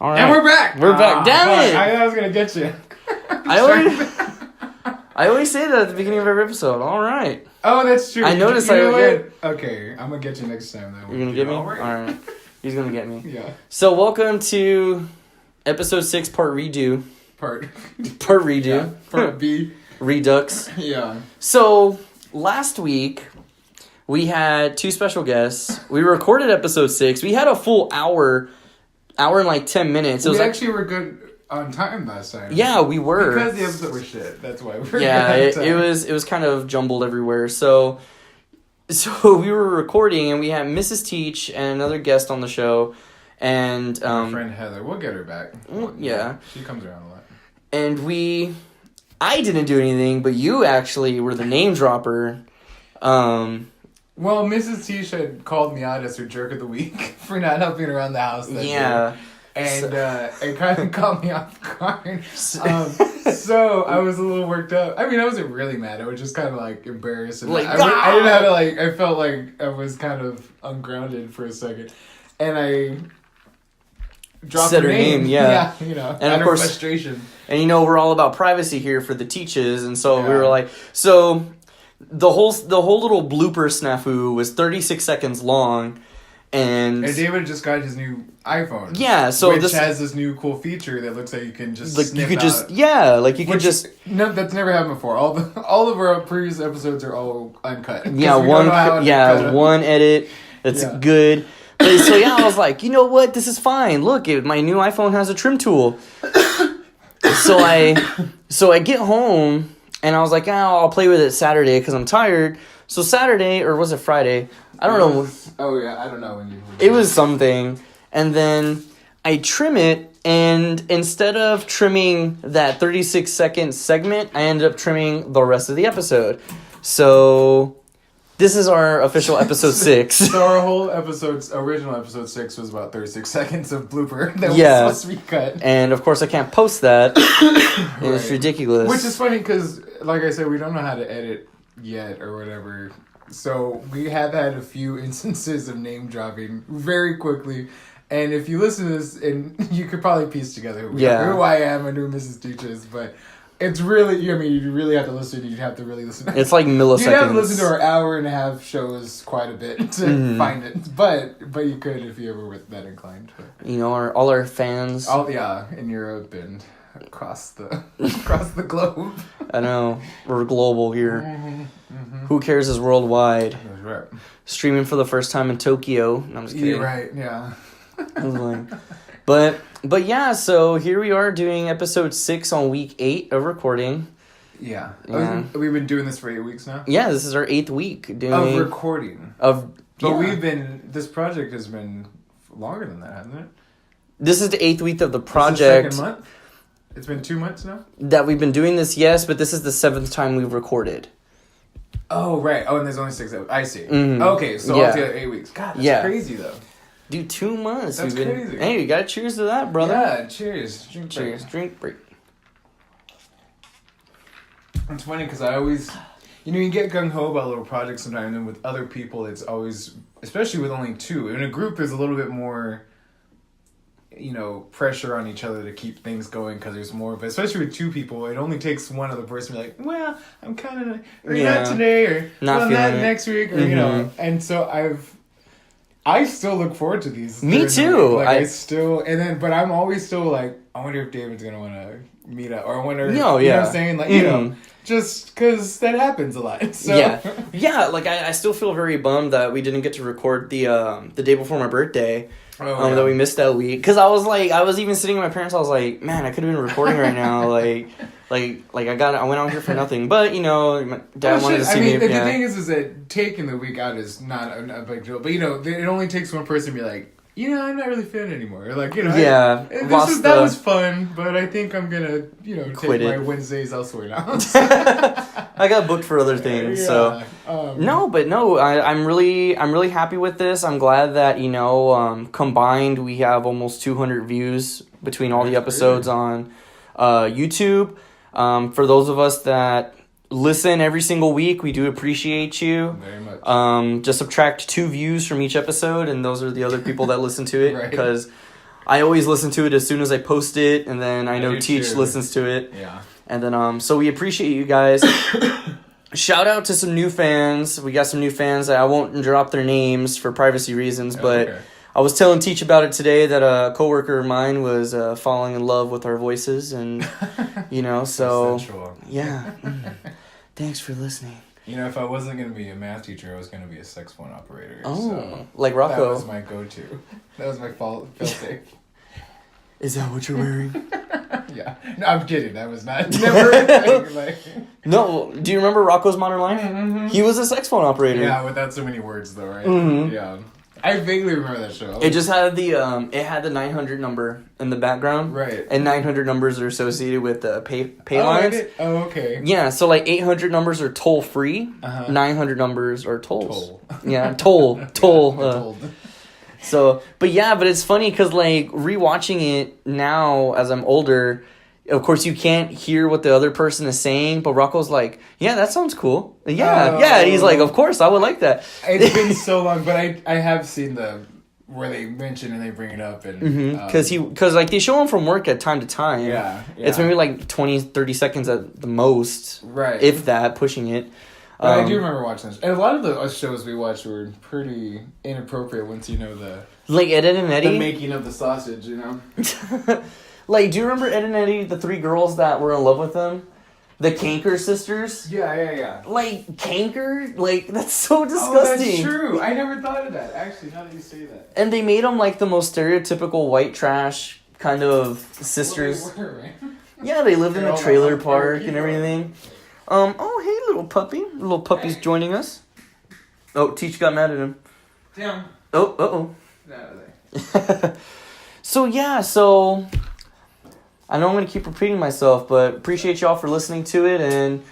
All right. And we're back. We're back. Damn it! I was gonna get you. I always say that at the beginning of every episode. All right. Oh, that's true. I noticed you know I would Okay, I'm gonna get you next time. Then. You're gonna get me? All right. He's gonna get me. Yeah. So welcome to episode 6, part redo. Part redo. Yeah, part B. Redux. Yeah. So last week we had 2 special guests. We recorded episode 6. We had a full hour and like 10 minutes. We actually were good on time last time. Yeah, we were. Because the episode was shit. That's why we were Yeah, good on time. it was kind of jumbled everywhere. So we were recording and we had Mrs. Teach and another guest on the show, and my friend Heather. We'll get her back. Yeah. She comes around a lot. And I didn't do anything, but you actually were the name dropper. Well, Mrs. T had called me out as her jerk of the week for not helping around the house that day. And it kind of caught me off guard. So I was a little worked up. I mean, I wasn't really mad. I was just kind of like embarrassed. And like, I didn't have to like. I felt like I was kind of ungrounded for a second, and I dropped said her name. Yeah, you know, and of course, frustration. And you know, we're all about privacy here for the teaches, and so we Yeah. were like, so the whole little blooper snafu was 36 seconds long. And David just got his new iPhone. Yeah, so which has this new cool feature that looks like you can just like snip you could out. just you could just no, that's never happened before. All of our previous episodes are all uncut. one edit that's good. But so I was like, you know what, this is fine. Look, my new iPhone has a trim tool. so I get home and I was like, I'll play with it Saturday because I'm tired. So Saturday, or was it Friday? I don't know. Oh yeah, I don't know when you. It was something, and then I trim it, and instead of trimming that 36-second segment, I ended up trimming the rest of the episode. So this is our official episode 6. So our whole original episode 6 was about 36 seconds of blooper that was supposed to be cut. And of course I can't post that. It was ridiculous. Which is funny because, like I said, we don't know how to edit yet or whatever. So we have had a few instances of name dropping very quickly. And if you listen to this, and you could probably piece together who I am and who Mrs. Teach is, but it's really, you really have to listen. You'd have to really listen. It's like milliseconds. You'd have to listen to our hour and a half shows quite a bit to find it. But you could if you ever were that inclined. But. You know, all our fans. In Europe and across the globe. I know. We're global here. Mm-hmm. Who Cares is worldwide. That's right. Streaming for the first time in Tokyo. No, I'm just kidding. You're right, yeah. But yeah, so here we are doing episode 6 on week 8 of recording. Yeah. We've been doing this for 8 weeks now? Yeah, this is our 8th week doing... Of recording. But this project has been longer than that, hasn't it? This is the 8th week of the project. This is the 2nd month? It's been 2 months now? That we've been doing this, yes, but this is the 7th time we've recorded. Oh, right. Oh, and there's only 6 episodes. I see. Mm-hmm. Okay, so altogether 8 weeks. God, that's crazy, though. Dude, 2 months. That's crazy. Hey, you gotta cheers to that, brother. Yeah, cheers. Cheers. Drink break. It's funny because I always... you get gung-ho about little projects sometimes, and then with other people, it's always... especially with only 2. In a group, there's a little bit more... pressure on each other to keep things going because there's more of it. Especially with 2 people, it only takes one other person to be like, well, I'm kind of, not today, or not next week, or, and so I still look forward to these. Me too. But I'm always still like, I wonder if David's going to want to meet up, or I wonder, you know what I'm saying? Like, just because that happens a lot. So. Yeah, like I still feel very bummed that we didn't get to record the day before my birthday. That we missed that week. Because I was even sitting with my parents, I was like, man, I could have been recording right now. I went out here for nothing. But, my dad wanted to see me. The thing is that taking the week out is not a big deal. But, it only takes one person to be like, I'm not really feeling it anymore. Like, Yeah, that was fun, but I think I'm gonna, Quit take it. my Wednesdays elsewhere now. I got booked for other things, so I'm really happy with this. I'm glad that combined we have almost 200 views between all the episodes on YouTube. For those of us that listen every single week, we do appreciate you. Very much. Just subtract 2 views from each episode, and those are the other people that listen to it. Right. Because I always listen to it as soon as I post it, and then I know do Teach too. listens to it. Yeah. And then so we appreciate you guys. Shout out to some new fans. We got some new fans. I won't drop their names for privacy reasons, but Okay. I was telling Teach about it today that a coworker of mine was falling in love with our voices, and so Sensual. yeah. Thanks for listening. If I wasn't going to be a math teacher, I was going to be a sex phone operator. Oh, so like Rocco. that was my go-to. That was my fail-safe. Is that what you're wearing? Yeah. No, I'm kidding. That was not never a thing. Like, No. Do you remember Rocco's Modern Life? Mhm. He was a sex phone operator. yeah, without so many words, though, right? Mhm. Yeah. I vaguely remember that show. It just had the 900 number in the background. Right. And 900 numbers are associated with pay Oh, lines. okay. Yeah, so like 800 numbers are toll free. Uh-huh. 900 numbers are tolls. Toll. Yeah, toll. Yeah, toll. So, but it's funny because like rewatching it now as I'm older, of course you can't hear what the other person is saying, but Rocco's like, yeah, that sounds cool. Yeah, yeah. And he's like, of course, I would like that. It's been so long, but I have seen where they mention and they bring it up. And Because like they show him from work at time to time. Yeah. It's maybe like 20, 30 seconds at the most. Right. If that, pushing it. But I do remember watching this. And a lot of the shows we watched were pretty inappropriate once you know Like Ed, Ed and Eddie. the making of the sausage, Like, do you remember Ed and Eddie, the 3 girls that were in love with them? The Canker sisters? Yeah. Like, Canker? Like, that's so Oh, disgusting. that's true. I never thought of that, actually, now that you say that. And they made them, like, the most stereotypical white trash kind of sisters. Well, they were, right? Yeah, they lived in They're a all trailer like, park oh, and everything. Oh, hey, little puppy. Little puppy's joining us. Oh, Teach got mad at him. Damn. Oh, uh-oh. No, So I know I'm going to keep repeating myself, but appreciate y'all for listening to it. And,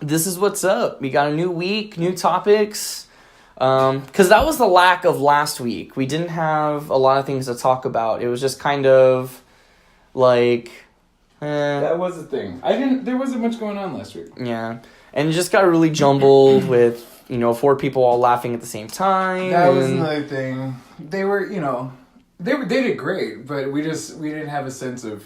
this is what's up. We got a new week, new topics. Because that was the lack of last week. We didn't have a lot of things to talk about. It was just kind of like, that was the thing. There wasn't much going on last week. yeah. And it just got really jumbled with, 4 people all laughing at the same time. That was another thing. They were, they did great, but we didn't have a sense of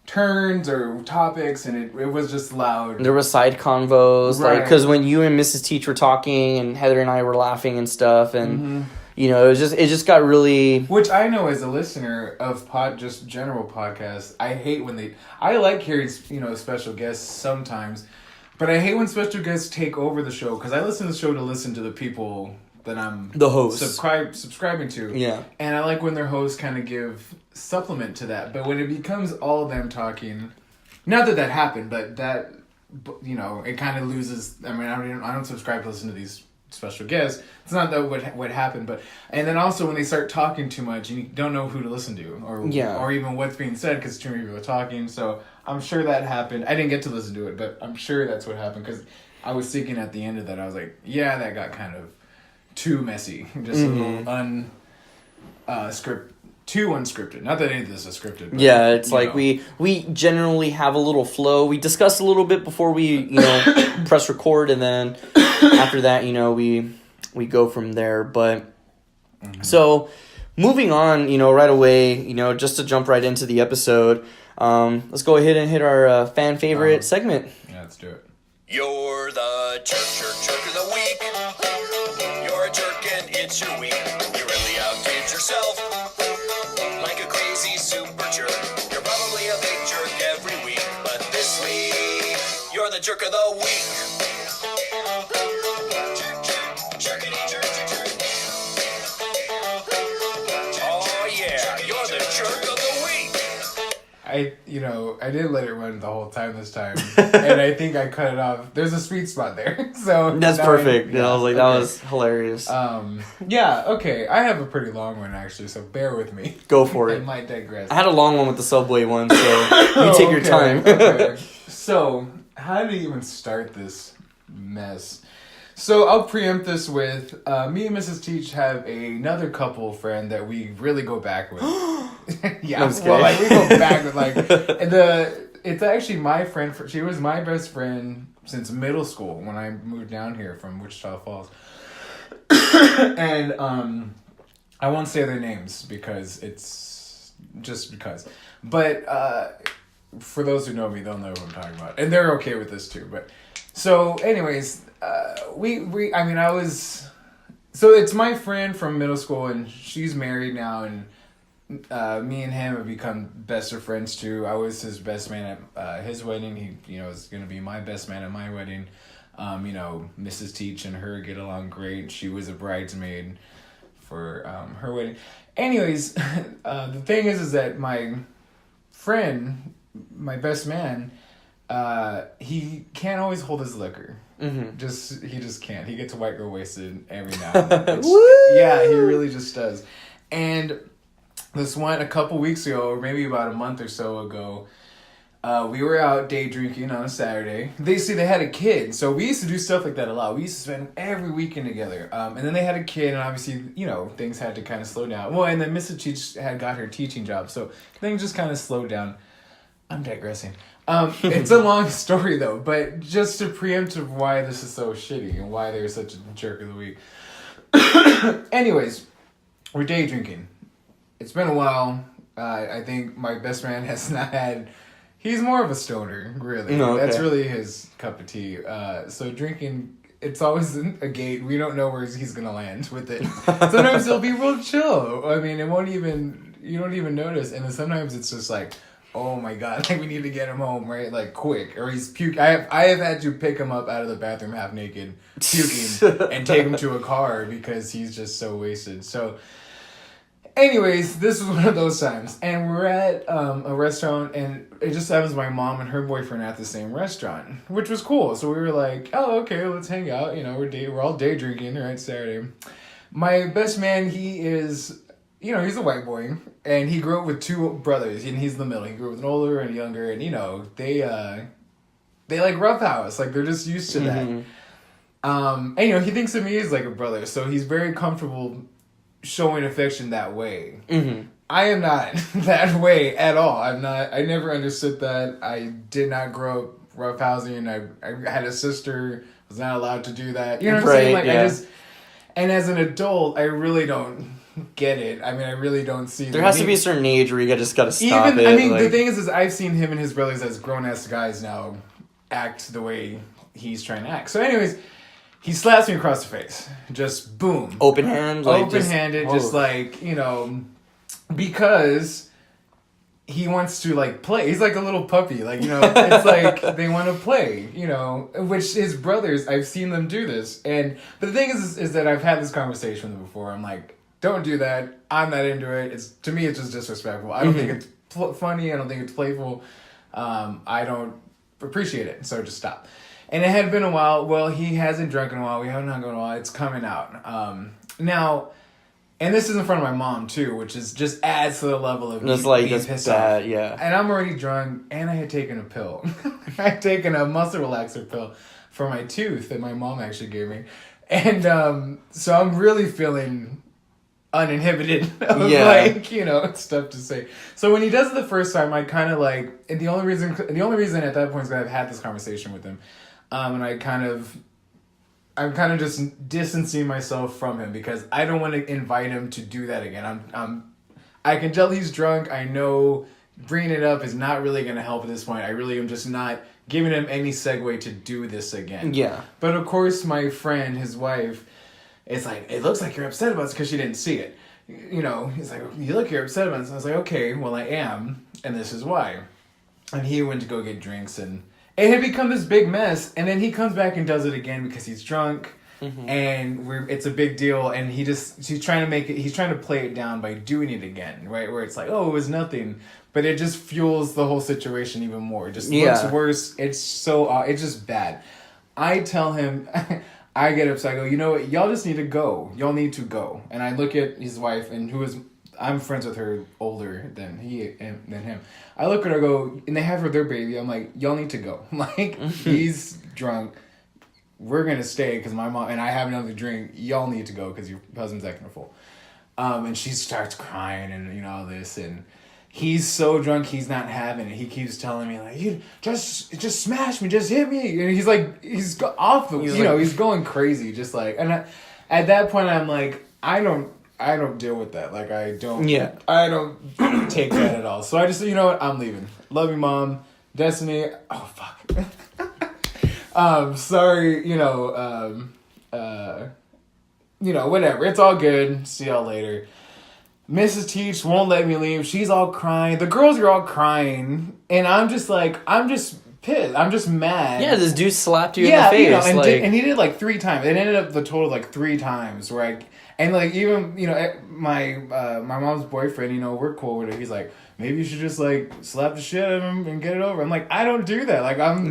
turns or topics, and it was just loud. There was side convos, Right. like, because when you and Mrs. Teach were talking, and Heather and I were laughing and stuff, and it just got really. Which I know as a listener of just general podcasts, I hate when I like hearing special guests sometimes, but I hate when special guests take over the show because I listen to the show to listen to the people that I'm The hosts. subscribing to. Yeah. And I like when their hosts kind of give supplement to that. But when it becomes all them talking, not that happened, but that, it kind of loses. I mean, I don't subscribe to listen to these special guests. It's not that what happened, but and then also when they start talking too much and you don't know who to listen to or even what's being said because too many people are talking. So I'm sure that happened. I didn't get to listen to it, but I'm sure that's what happened because I was thinking at the end of that, I was like, yeah, that got kind of too messy, just a little too unscripted. Not that any of this is scripted. But, Yeah, it's like we generally have a little flow. We discuss a little bit before we press record, and then after that, we go from there. But so moving on, right away, just to jump right into the episode, let's go ahead and hit our fan favorite segment. Yeah, let's do it. You're the jerk of the week. You're a jerk and it's your week. You really outdid yourself like a crazy super jerk. You're probably a big jerk every week, but this week you're the jerk of the week. Jerkity jerk. Oh yeah, you're the jerk of the week. I didn't let it run the whole time this time, and I think I cut it off. There's a sweet spot there, so That's perfect. I was like, that okay. was hilarious. Yeah, okay. I have a pretty long one actually, so bear with me. Go for I it. might digress. I had a long one with the Subway one, so you take your time. Okay. So, how do you even start this mess? So, I'll preempt this with me and Mrs. Teach have another couple friend that we really go back with. Yeah, I'm just well, like, we go kidding. back with like it's actually my friend. She was my best friend since middle school when I moved down here from Wichita Falls. And I won't say their names because it's just because. But for those who know me, they'll know what I'm talking about, and they're okay with this too. But so, anyways, so it's my friend from middle school, and she's married now, and me and him have become best of friends too. I was his best man at his wedding. He, is going to be my best man at my wedding. Mrs. Teach and her get along great. She was a bridesmaid for her wedding. Anyways, the thing is that my friend, my best man, he can't always hold his liquor. Mm-hmm. He just can't. He gets white girl wasted every now and then. Yeah, he really just does. And this one, a couple weeks ago, or maybe about a month or so ago, we were out day drinking on a Saturday. They had a kid, so we used to do stuff like that a lot. We used to spend every weekend together. And then they had a kid, and obviously, things had to kind of slow down. Well, and then Mrs. Teach had got her teaching job, so things just kind of slowed down. I'm digressing. It's a long story though, but just to preempt of why this is so shitty and why they're such a jerk of the week. Anyways, we're day drinking. It's been a while. I think my best man has not had. He's more of a stoner, really. No, okay. That's really his cup of tea. So drinking, it's always a gate. We don't know where he's gonna land with it. Sometimes he'll be real chill. I mean, you don't even notice. And then sometimes it's just like, oh my god, like we need to get him home, right? Like quick. Or he's puking. I have had to pick him up out of the bathroom half naked, puking, and take him to a car because he's just so wasted. So anyways, this was one of those times. And we're at a restaurant, and it just happens my mom and her boyfriend at the same restaurant, which was cool. So we were like, oh, okay, let's hang out. We're all day drinking, right? Saturday. My best man, he is, he's a white boy, and he grew up with two brothers, and he's in the middle. He grew up with an older and a younger, and, they like roughhouse. Like, they're just used to that. And, he thinks of me as like a brother, so he's very comfortable showing affection that way. Mm-hmm. I am not that way at all. I never understood that. I did not grow up roughhousing. I had a sister, was not allowed to do that. You know what I'm saying? Like, yeah. And as an adult, I really don't get it. I mean, I really don't see. There has to be a certain age where you just gotta stop it. I mean, the thing is I've seen him and his brothers as grown-ass guys now act the way he's trying to act. So anyways, he slaps me across the face. Just boom. Open hand? Open-handed, just like, because he wants to, like, play. He's like a little puppy. Like, it's like they want to play, which his brothers, I've seen them do this. But the thing is that I've had this conversation with them before. I'm like, don't do that. I'm not into it. To me, it's just disrespectful. I don't think it's funny. I don't think it's playful. I don't appreciate it. So just stop. And it had been a while. Well, he hasn't drunk in a while. We haven't hung out in a while. It's coming out. Now, and this is in front of my mom, too, which just adds to the level of being pissed off. Yeah. And I'm already drunk, and I had taken a pill. I had taken a muscle relaxer pill for my tooth that my mom actually gave me. And so I'm really feeling uninhibited of stuff to say. So when he does it the first time, I kind of like, and the only reason at that point is that I've had this conversation with him, and I'm kind of just distancing myself from him because I don't want to invite him to do that again. I can tell he's drunk. I know bringing it up is not really going to help at this point. I really am just not giving him any segue to do this again. Yeah. But of course, my friend, his wife, it's like, it looks like you're upset about this because she didn't see it. He's like, you're upset about this. And I was like, okay, well, I am, and this is why. And he went to go get drinks, and it had become this big mess. And then he comes back and does it again because he's drunk, and it's a big deal. And he's trying to play it down by doing it again, right? Where it's like, oh, it was nothing. but it just fuels the whole situation even more. It just Yeah. looks worse. It's it's just bad. I tell him, I get upset. I go, you know what? Y'all just need to go. Y'all need to go. And I look at his wife, and I'm friends with her, older than him. I look at her, go, and they have their baby. I'm like, y'all need to go. Like, he's drunk. We're gonna stay because my mom and I have another drink. Y'all need to go because your husband's acting a fool. And she starts crying and all this, and he's so drunk he's not having it. He keeps telling me like, "You just smash me, just hit me," and he's like, he's off the, he's going crazy, just like. And at that point, I'm like, I don't deal with that. Like, I don't take that at all. So I just, you know what, I'm leaving. Love you, Mom. Destiny. Oh fuck. Sorry, whatever. It's all good. See y'all later. Mrs. Teach won't let me leave. She's all crying. The girls are all crying. And I'm just pissed. I'm just mad. Yeah, this dude slapped you in the face. And he did like 3 times. It ended up the total like 3 times where even, my mom's boyfriend, we're cool with it. He's like, maybe you should just like slap the shit out of him and get it over. I'm like, I don't do that. Like, I'm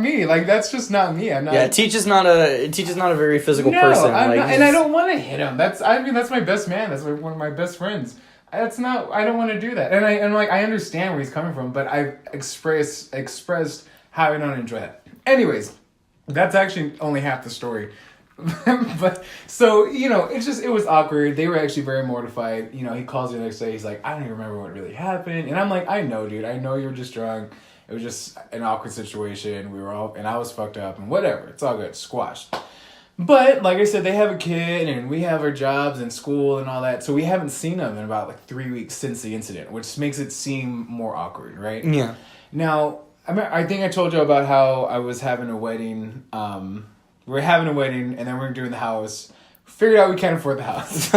me. Like, that's just not me. I'm not. Yeah, Teach is not a very physical person. I'm not, and I don't want to hit him. That's my best man. That's one of my best friends. I don't want to do that. And I understand where he's coming from, but I've expressed how I don't enjoy that. Anyways, that's actually only half the story. But so, it was awkward. They were actually very mortified. He calls me the next day. He's like, I don't even remember what really happened. And I'm like, I know, dude. I know you were just drunk. It was just an awkward situation. And I was fucked up and whatever. It's all good. Squashed. But like I said, they have a kid and we have our jobs and school and all that. So we haven't seen them in about like 3 weeks since the incident, which makes it seem more awkward, right? Yeah. Now, I think I told you about how I was having a wedding. We're having a wedding and then we're doing the house. Figured out we can't afford the house.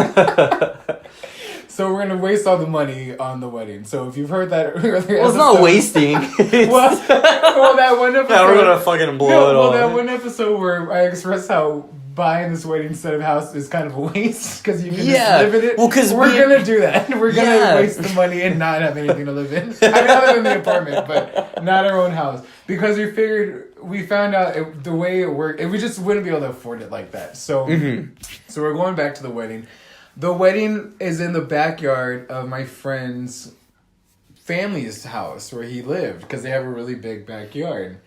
So we're going to waste all the money on the wedding. So if you've heard that earlier... Well, it's not wasting. well, that one episode... Yeah, we're going to fucking blow it all. Well, that one episode where I expressed how buying this wedding instead of house is kind of a waste because you can just live in it. Well, because we're going to do that. We're going to waste the money and not have anything to live in. Other than the apartment, but not our own house. Because we found out the way it worked, we just wouldn't be able to afford it like that. So, So we're going back to the wedding. The wedding is in the backyard of my friend's family's house where he lived because they have a really big backyard.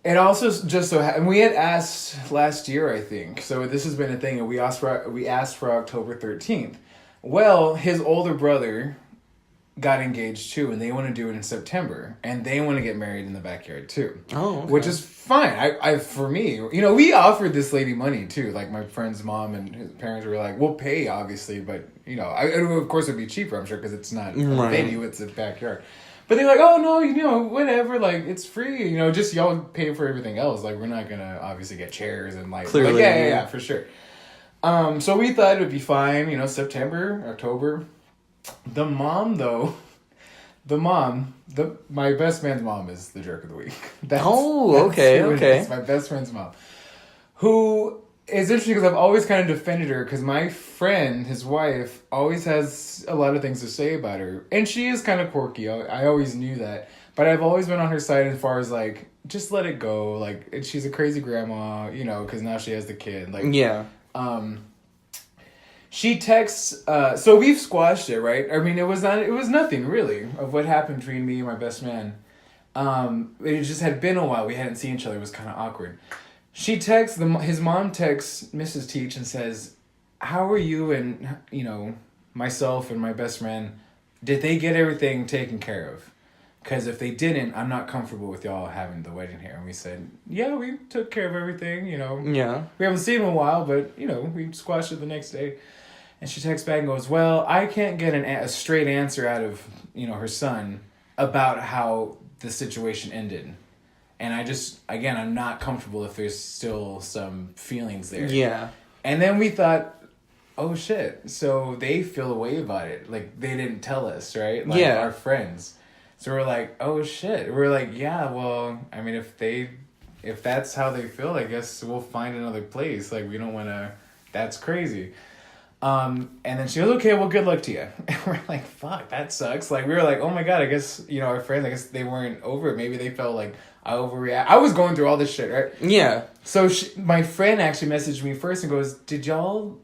And also just so and we had asked last year, I think. So this has been a thing, and we asked for October 13th. Well, his older brother got engaged too, and they want to do it in September, and they want to get married in the backyard too. Oh, okay. Which is fine. I for me, we offered this lady money too. Like my friend's mom and his parents were like, "We'll pay, obviously, but of course it'd be cheaper, I'm sure, because it's not a venue, it's a backyard." But they're like, "Oh no, whatever. Like it's free. Just y'all pay for everything else. Like we're not gonna obviously get chairs and like clearly, yeah, for sure." So we thought it would be fine. September, October. The mom, though, my best man's mom is the jerk of the week. Okay. It's my best friend's mom. Who is interesting because I've always kind of defended her because my friend, his wife, always has a lot of things to say about her. And she is kind of quirky. I always knew that. But I've always been on her side as far as, like, just let it go. Like, she's a crazy grandma, because now she has the kid. Like, yeah. She texts, so we've squashed it, right? I mean, it was nothing really of what happened between me and my best man. It just had been a while. We hadn't seen each other. It was kind of awkward. She texts, his mom texts Mrs. Teach and says, how are you and, myself and my best man, did they get everything taken care of? Because if they didn't, I'm not comfortable with y'all having the wedding here. And we said, yeah, we took care of everything, Yeah. We haven't seen him in a while, but, we squashed it the next day. And she texts back and goes, well, I can't get a straight answer out of, her son about how the situation ended. And I'm not comfortable if there's still some feelings there. Yeah. And then we thought, oh shit, so they feel a way about it. Like, they didn't tell us, right? Like, our friends. So we're like, oh shit. We're like, yeah, well, I mean, if that's how they feel, I guess we'll find another place. Like, we don't want to, that's crazy. And then she goes, okay, well, good luck to you. And we're like, fuck, that sucks. Like, we were like, oh my God, I guess, our friends, I guess they weren't over it. Maybe they felt like I overreact. I was going through all this shit, right? Yeah. So my friend actually messaged me first and goes, did y'all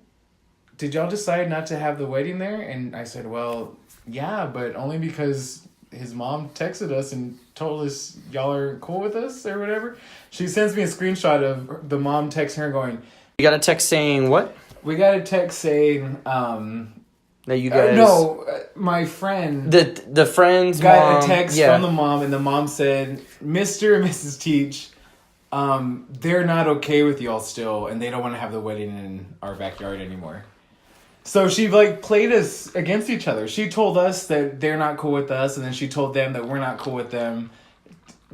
decide not to have the wedding there? And I said, well, yeah, but only because his mom texted us and told us y'all are cool with us or whatever. She sends me a screenshot of the mom texting her going, You got a text saying what? we got a text saying, That you guys... my friend The friend's got mom... a text yeah. from the mom, and the mom said, Mr. and Mrs. Teach, they're not okay with y'all still, and they don't want to have the wedding in our backyard anymore. So she played us against each other. She told us that they're not cool with us, and then she told them that we're not cool with them.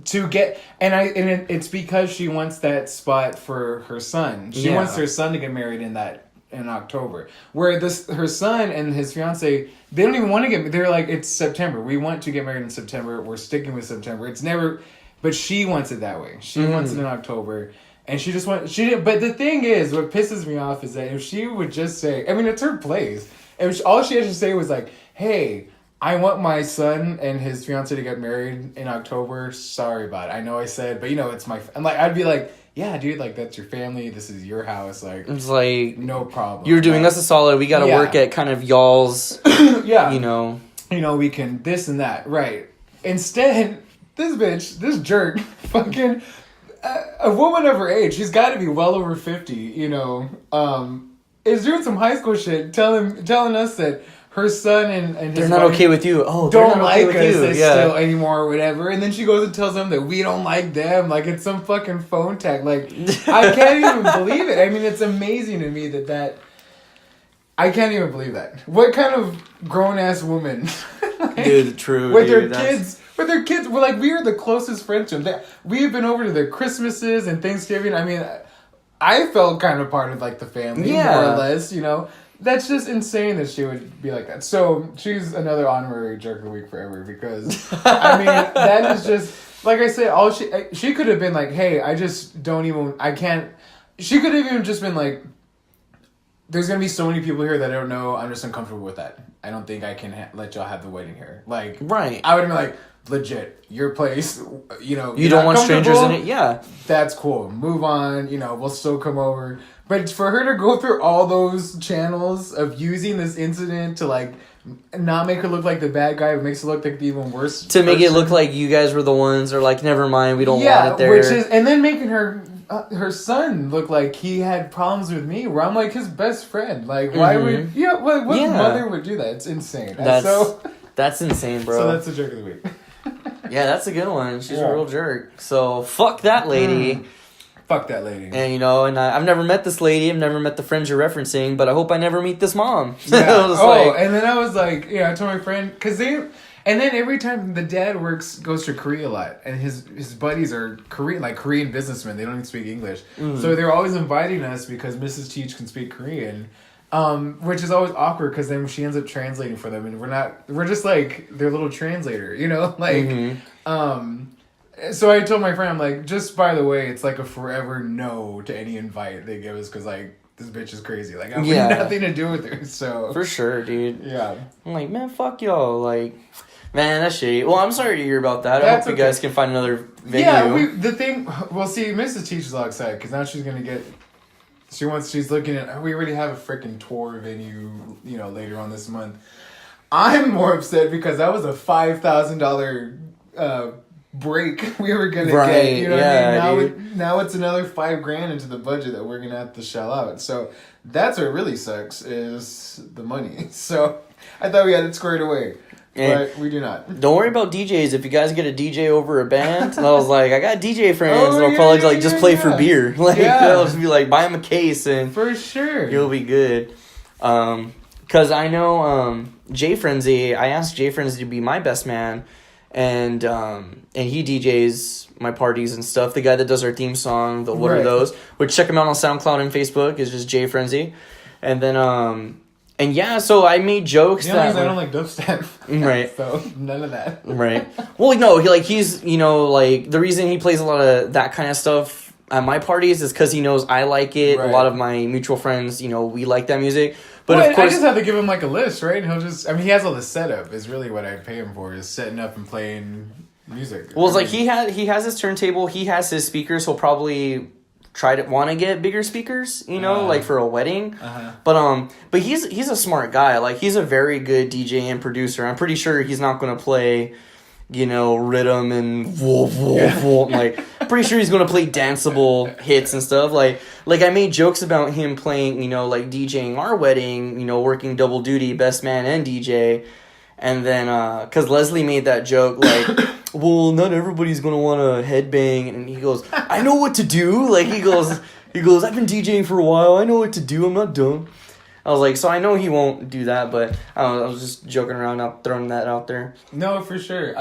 It's because she wants that spot for her son. She wants her son to get married in October. Where her son and his fiance, they don't even want to get. They're like, it's September. We want to get married in September. We're sticking with September. It's never, but she wants it that way. She wants it in October, and she just wants. She didn't. But the thing is, what pisses me off is that if she would just say, I mean, it's her place. If all she had to say was like, hey, I want my son and his fiance to get married in October. Sorry about it. I know I said, but it's my... I'm like, I'd be like, yeah, dude, like, that's your family. This is your house. Like, It's like... no problem. You're doing us a solid. We got to work at kind of y'all's... yeah. We can this and that. Right. Instead, this jerk, fucking... a woman of her age, she's got to be well over 50, is doing some high school shit, telling us that her son and his They're not wife okay with you. Oh, don't not like okay us with you. still anymore or whatever. And then she goes and tells them that we don't like them. Like, it's some fucking phone tag. Like, I can't even believe it. I mean, it's amazing to me that... I can't even believe that. What kind of grown-ass woman... Dude, true. With their kids... With their kids... We're like, we are the closest friends to them. We've been over to their Christmases and Thanksgiving. I mean, I felt kind of part of, like, the family, more or less, That's just insane that she would be like that. So she's another honorary jerk of the week forever because, I mean, that is just, like I said, she could have been like, hey, I can't, she could have even just been like, there's going to be so many people here that I don't know, I'm just uncomfortable with that. I don't think I can let y'all have the wedding here. Like, right. I would have been like, legit, your place, you don't want strangers in it, yeah. That's cool. Move on, we'll still come over. But for her to go through all those channels of using this incident to, like, not make her look like the bad guy, it makes it look like the even worse to make it look like you guys were the ones, or like, never mind, we don't want it there. And then making her son look like he had problems with me, where I'm like his best friend. Like, why would... Yeah, what mother would do that? It's insane. That's insane, bro. So that's the jerk of the week. Yeah, that's a good one. She's a real jerk. So, fuck that lady. Fuck that lady. And, I've never met this lady. I've never met the friends you're referencing, but I hope I never meet this mom. Yeah. And then I was like, I told my friend, because and then every time the dad goes to Korea a lot, and his buddies are Korean businessmen. They don't even speak English. So they're always inviting us because Mrs. Teach can speak Korean. Which is always awkward because then she ends up translating for them, and we're just like their little translator, So I told my friend, I'm like, just by the way, it's like a forever no to any invite they give us because, like, this bitch is crazy. Like, I have nothing to do with her, so. For sure, dude. Yeah. I'm like, man, fuck y'all. Like, man, that's shitty. Well, I'm sorry to hear about that. I hope you guys can find another venue. Yeah, see, Mrs. Teach is all excited because now she's going to get, she's looking at, we already have a freaking tour venue, later on this month. I'm more upset because that was a $5,000 break we were gonna get. You know what I mean? Now it's another $5,000 into the budget that we're gonna have to shell out. So that's what really sucks is the money. So I thought we had it squared away. But we do not. Don't worry about DJs. If you guys get a DJ over a band, and I was like, I got DJ friends, and I'll probably just play for beer. Like, I'll just be like, buy them a case, and for sure you'll be good. Because I know Jay Frenzy. I asked Jay Frenzy to be my best man. And he DJs my parties and stuff. The guy that does our theme song, the What Are Those? Which check him out on SoundCloud and Facebook. Is just Jay Frenzy. And then so I made jokes that I don't like dubstep. Right. So none of that. Right. Well, no, he's the reason he plays a lot of that kind of stuff at my parties is because he knows I like it. Right. A lot of my mutual friends, we like that music. But Well, of course, I just have to give him like a list, right? And he'll just, he has all the setup is really what I pay him for, is setting up and playing music. well, it's like he has his turntable, he has his speakers. He'll probably want to get bigger speakers, like for a wedding. But he's a smart guy. Like, he's a very good DJ and producer. I'm pretty sure he's not going to play, rhythm and like, pretty sure he's going to play danceable hits and stuff. Like I made jokes about him playing, like DJing our wedding, working double duty, best man and DJ. And then, because Leslie made that joke, like, well, not everybody's going to want to headbang. And he goes, I know what to do. Like, he goes, I've been DJing for a while. I know what to do. I'm not dumb. I was like, so I know he won't do that, but I don't know, I was just joking around, not throwing that out there. No, for sure.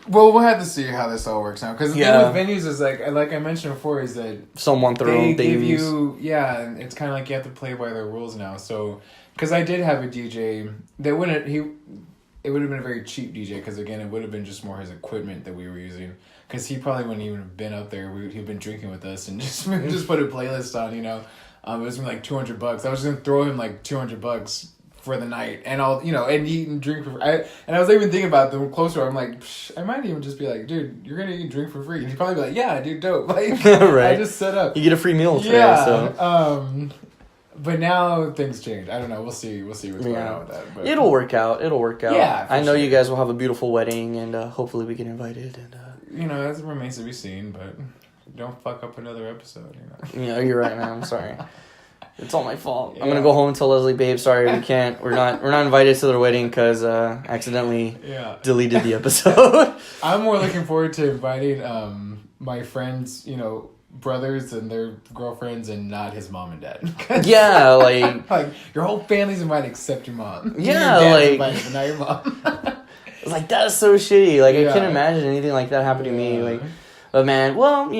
We'll have to see how this all works out. Because the thing with venues is, like I mentioned before, is that someone their own they give things. and it's kind of like you have to play by their rules now. So, because I did have a DJ, it would have been a very cheap DJ, because again, it would have been just more his equipment that we were using. Because he probably wouldn't even have been up there. He'd been drinking with us and just put a playlist on, it was gonna be like $200. I was gonna throw him like $200 for the night, and I'll and eat and drink for. I was even thinking about the closer. I'm like, I might even just be like, dude, you're gonna eat and drink for free. And he'd probably be like, yeah, dude, dope. Like, right. I just set up. You get a free meal today. Yeah. So. But now things change. I don't know. We'll see what's going on with that. But It'll work out. Yeah, I know you guys will have a beautiful wedding, and hopefully we get invited. And that remains to be seen. But don't fuck up another episode. Yeah, you're right, man. I'm sorry. It's all my fault. Yeah. I'm gonna go home and tell Leslie, babe, sorry, we can't. We're not invited to their wedding because accidentally deleted the episode. I'm more looking forward to inviting my friends, brothers and their girlfriends, and not his mom and dad. Yeah, like your whole family's invited except your mom. Yeah, your dad's like invited, but not your mom. It's like, that is so shitty. Like, I can't imagine anything like that happening to me. Like, but man, well,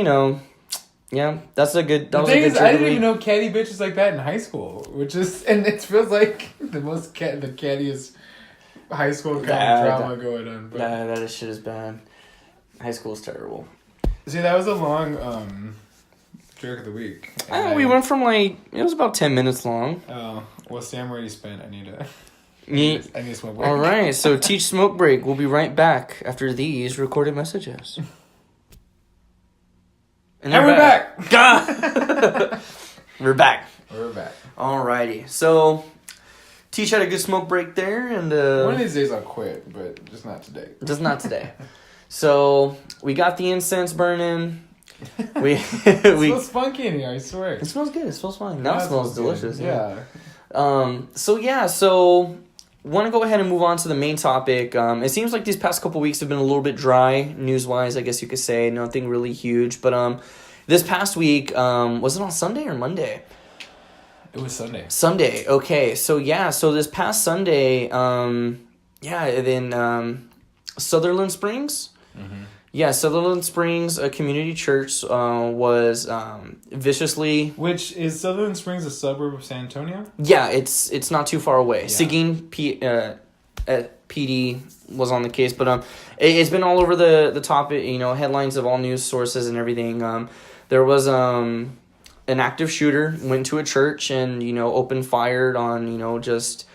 yeah, that's a good. That was a good. I didn't even know catty bitches like that in high school, and it feels like the cattiest high school kind of drama going on. But that shit is bad. High school is terrible. See, that was a long jerk of the week. We went from it was about 10 minutes long. Oh, well, Sam already spent. I need a smoke break. All right, so teach smoke break. We'll be right back after these recorded messages. And we're back. We're back. We're back. Alrighty. So, Teach had a good smoke break there, and one of these days I'll quit, but just not today. Just not today. So we got the incense burning. It smells funky in here, I swear. It smells good. It smells fine. Now it smells delicious. Yeah. So want to go ahead and move on to the main topic. It seems like these past couple weeks have been a little bit dry, news-wise, I guess you could say. Nothing really huge. But this past week, was it on Sunday or Monday? It was Sunday. Sunday, okay. So this past Sunday, Sutherland Springs. Mm-hmm. Yeah, Sutherland Springs Community Church was viciously... Which, is Sutherland Springs a suburb of San Antonio? Yeah, it's not too far away. Yeah. Seguin PD was on the case, but it's been all over the topic, headlines of all news sources and everything. There was an active shooter, went to a church and, opened fire on, just...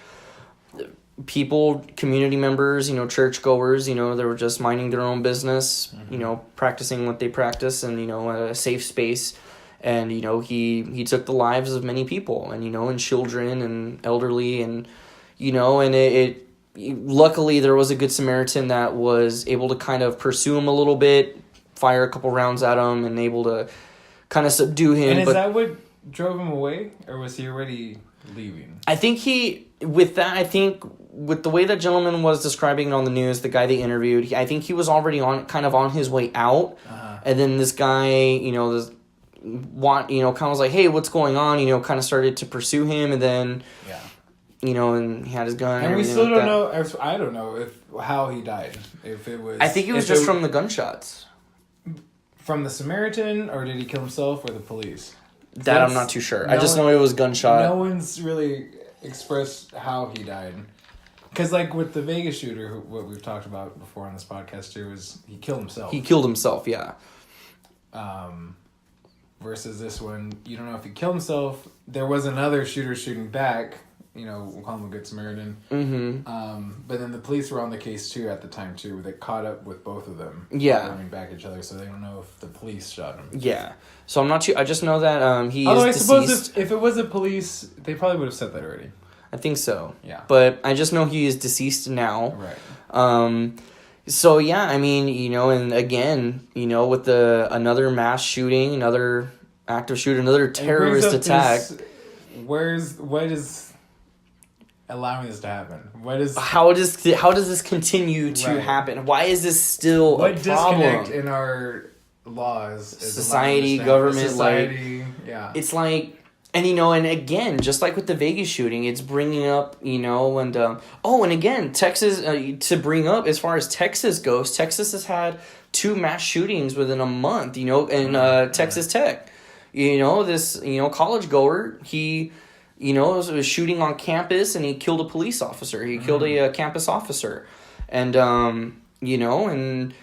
people, community members, churchgoers, they were just minding their own business, mm-hmm. Practicing what they practice and, a safe space. And, he took the lives of many people and, and children and elderly and, and it luckily there was a good Samaritan that was able to kind of pursue him a little bit, fire a couple rounds at him and able to kind of subdue him. And is that what drove him away, or was he already leaving? I think with the way that gentleman was describing it on the news, the guy they interviewed, I think he was already on his way out. Uh-huh. And then this guy, kind of was like, hey, what's going on? Kind of started to pursue him, and then, and he had his gun. And we still don't know. I don't know how he died. If it was, I think it was just from the gunshots. From the Samaritan, or did he kill himself, or the police? That I'm not too sure. I just know it was gunshot. No one's really expressed how he died. Because, with the Vegas shooter, what we've talked about before on this podcast too, is he killed himself. He killed himself, yeah. Versus this one, you don't know if he killed himself. There was another shooter shooting back. We'll call him a Good Samaritan. Mm-hmm. But then the police were on the case too at the time too. They caught up with both of them. Yeah. Running back at each other, so they don't know if the police shot him. Yeah. So I'm not too. I just know that he Although is I deceased. suppose if it was the police, they probably would have said that already. I think so. Yeah. But I just know he is deceased now. Right. So yeah, I mean, and again, with another mass shooting, another active shooter, another terrorist attack. What is allowing this to happen? How does this continue to happen? Why is this still a problem? Disconnect in our laws? Is society, government, society, yeah. It's like. And, and again, just like with the Vegas shooting, it's bringing up, and again, Texas, to bring up, as far as Texas goes, Texas has had 2 mass shootings within a month, in Texas Tech. This, college goer, he, was shooting on campus and he killed a police officer. He killed a campus officer. And, again,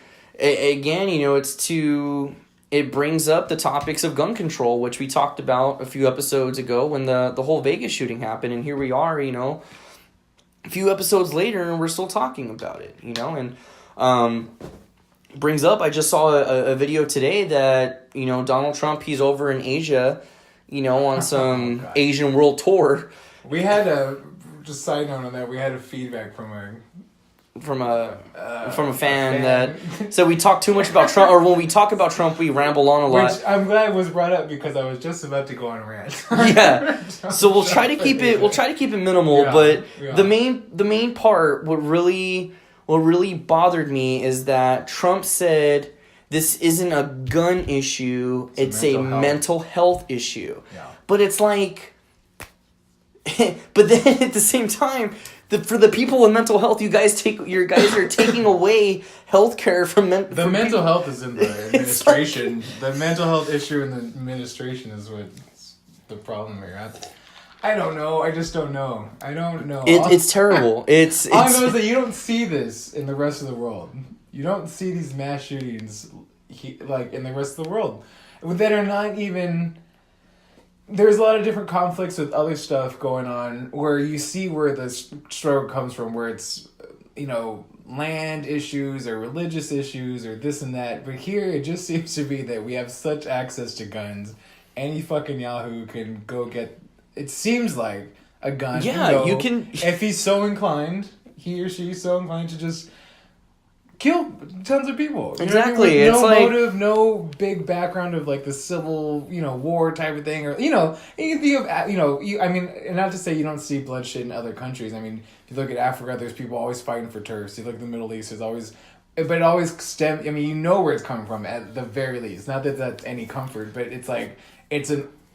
it brings up the topics of gun control, which we talked about a few episodes ago when the whole Vegas shooting happened. And here we are, a few episodes later, and we're still talking about it, and brings up, I just saw a video today that, Donald Trump, he's over in Asia, on some Asian world tour. We had just side note on that, we had a feedback from a fan that said we talk too much about Trump, or when we talk about Trump, we ramble on a lot. Which I'm glad was brought up because I was just about to go on a rant. Yeah, so we'll try to keep it minimal. But the main part, what really bothered me is that Trump said this isn't a gun issue; it's a mental health issue. Yeah. But it's like, but then at the same time. For the people with mental health, you guys are taking away health care from the mental health is in the administration. The mental health issue in the administration is what's the problem here. I don't know. I just don't know. I don't know. It's terrible. All I know is that you don't see this in the rest of the world. You don't see these mass shootings like in the rest of the world that are not even. There's a lot of different conflicts with other stuff going on where you see where the struggle comes from, where it's, land issues or religious issues or this and that. But here it just seems to be that we have such access to guns. Any fucking Yahoo can go get, it seems like, a gun. Yeah, you can. If he's so inclined, he or she is so inclined to just kill tons of people. Exactly. With it's no like motive, no big background of like the civil, war type of thing, or I mean, and not to say you don't see bloodshed in other countries. I mean, if you look at Africa, there's people always fighting for turfs. You look at the Middle East, there's always, but it always I mean, where it's coming from at the very least. Not that that's any comfort, but it's like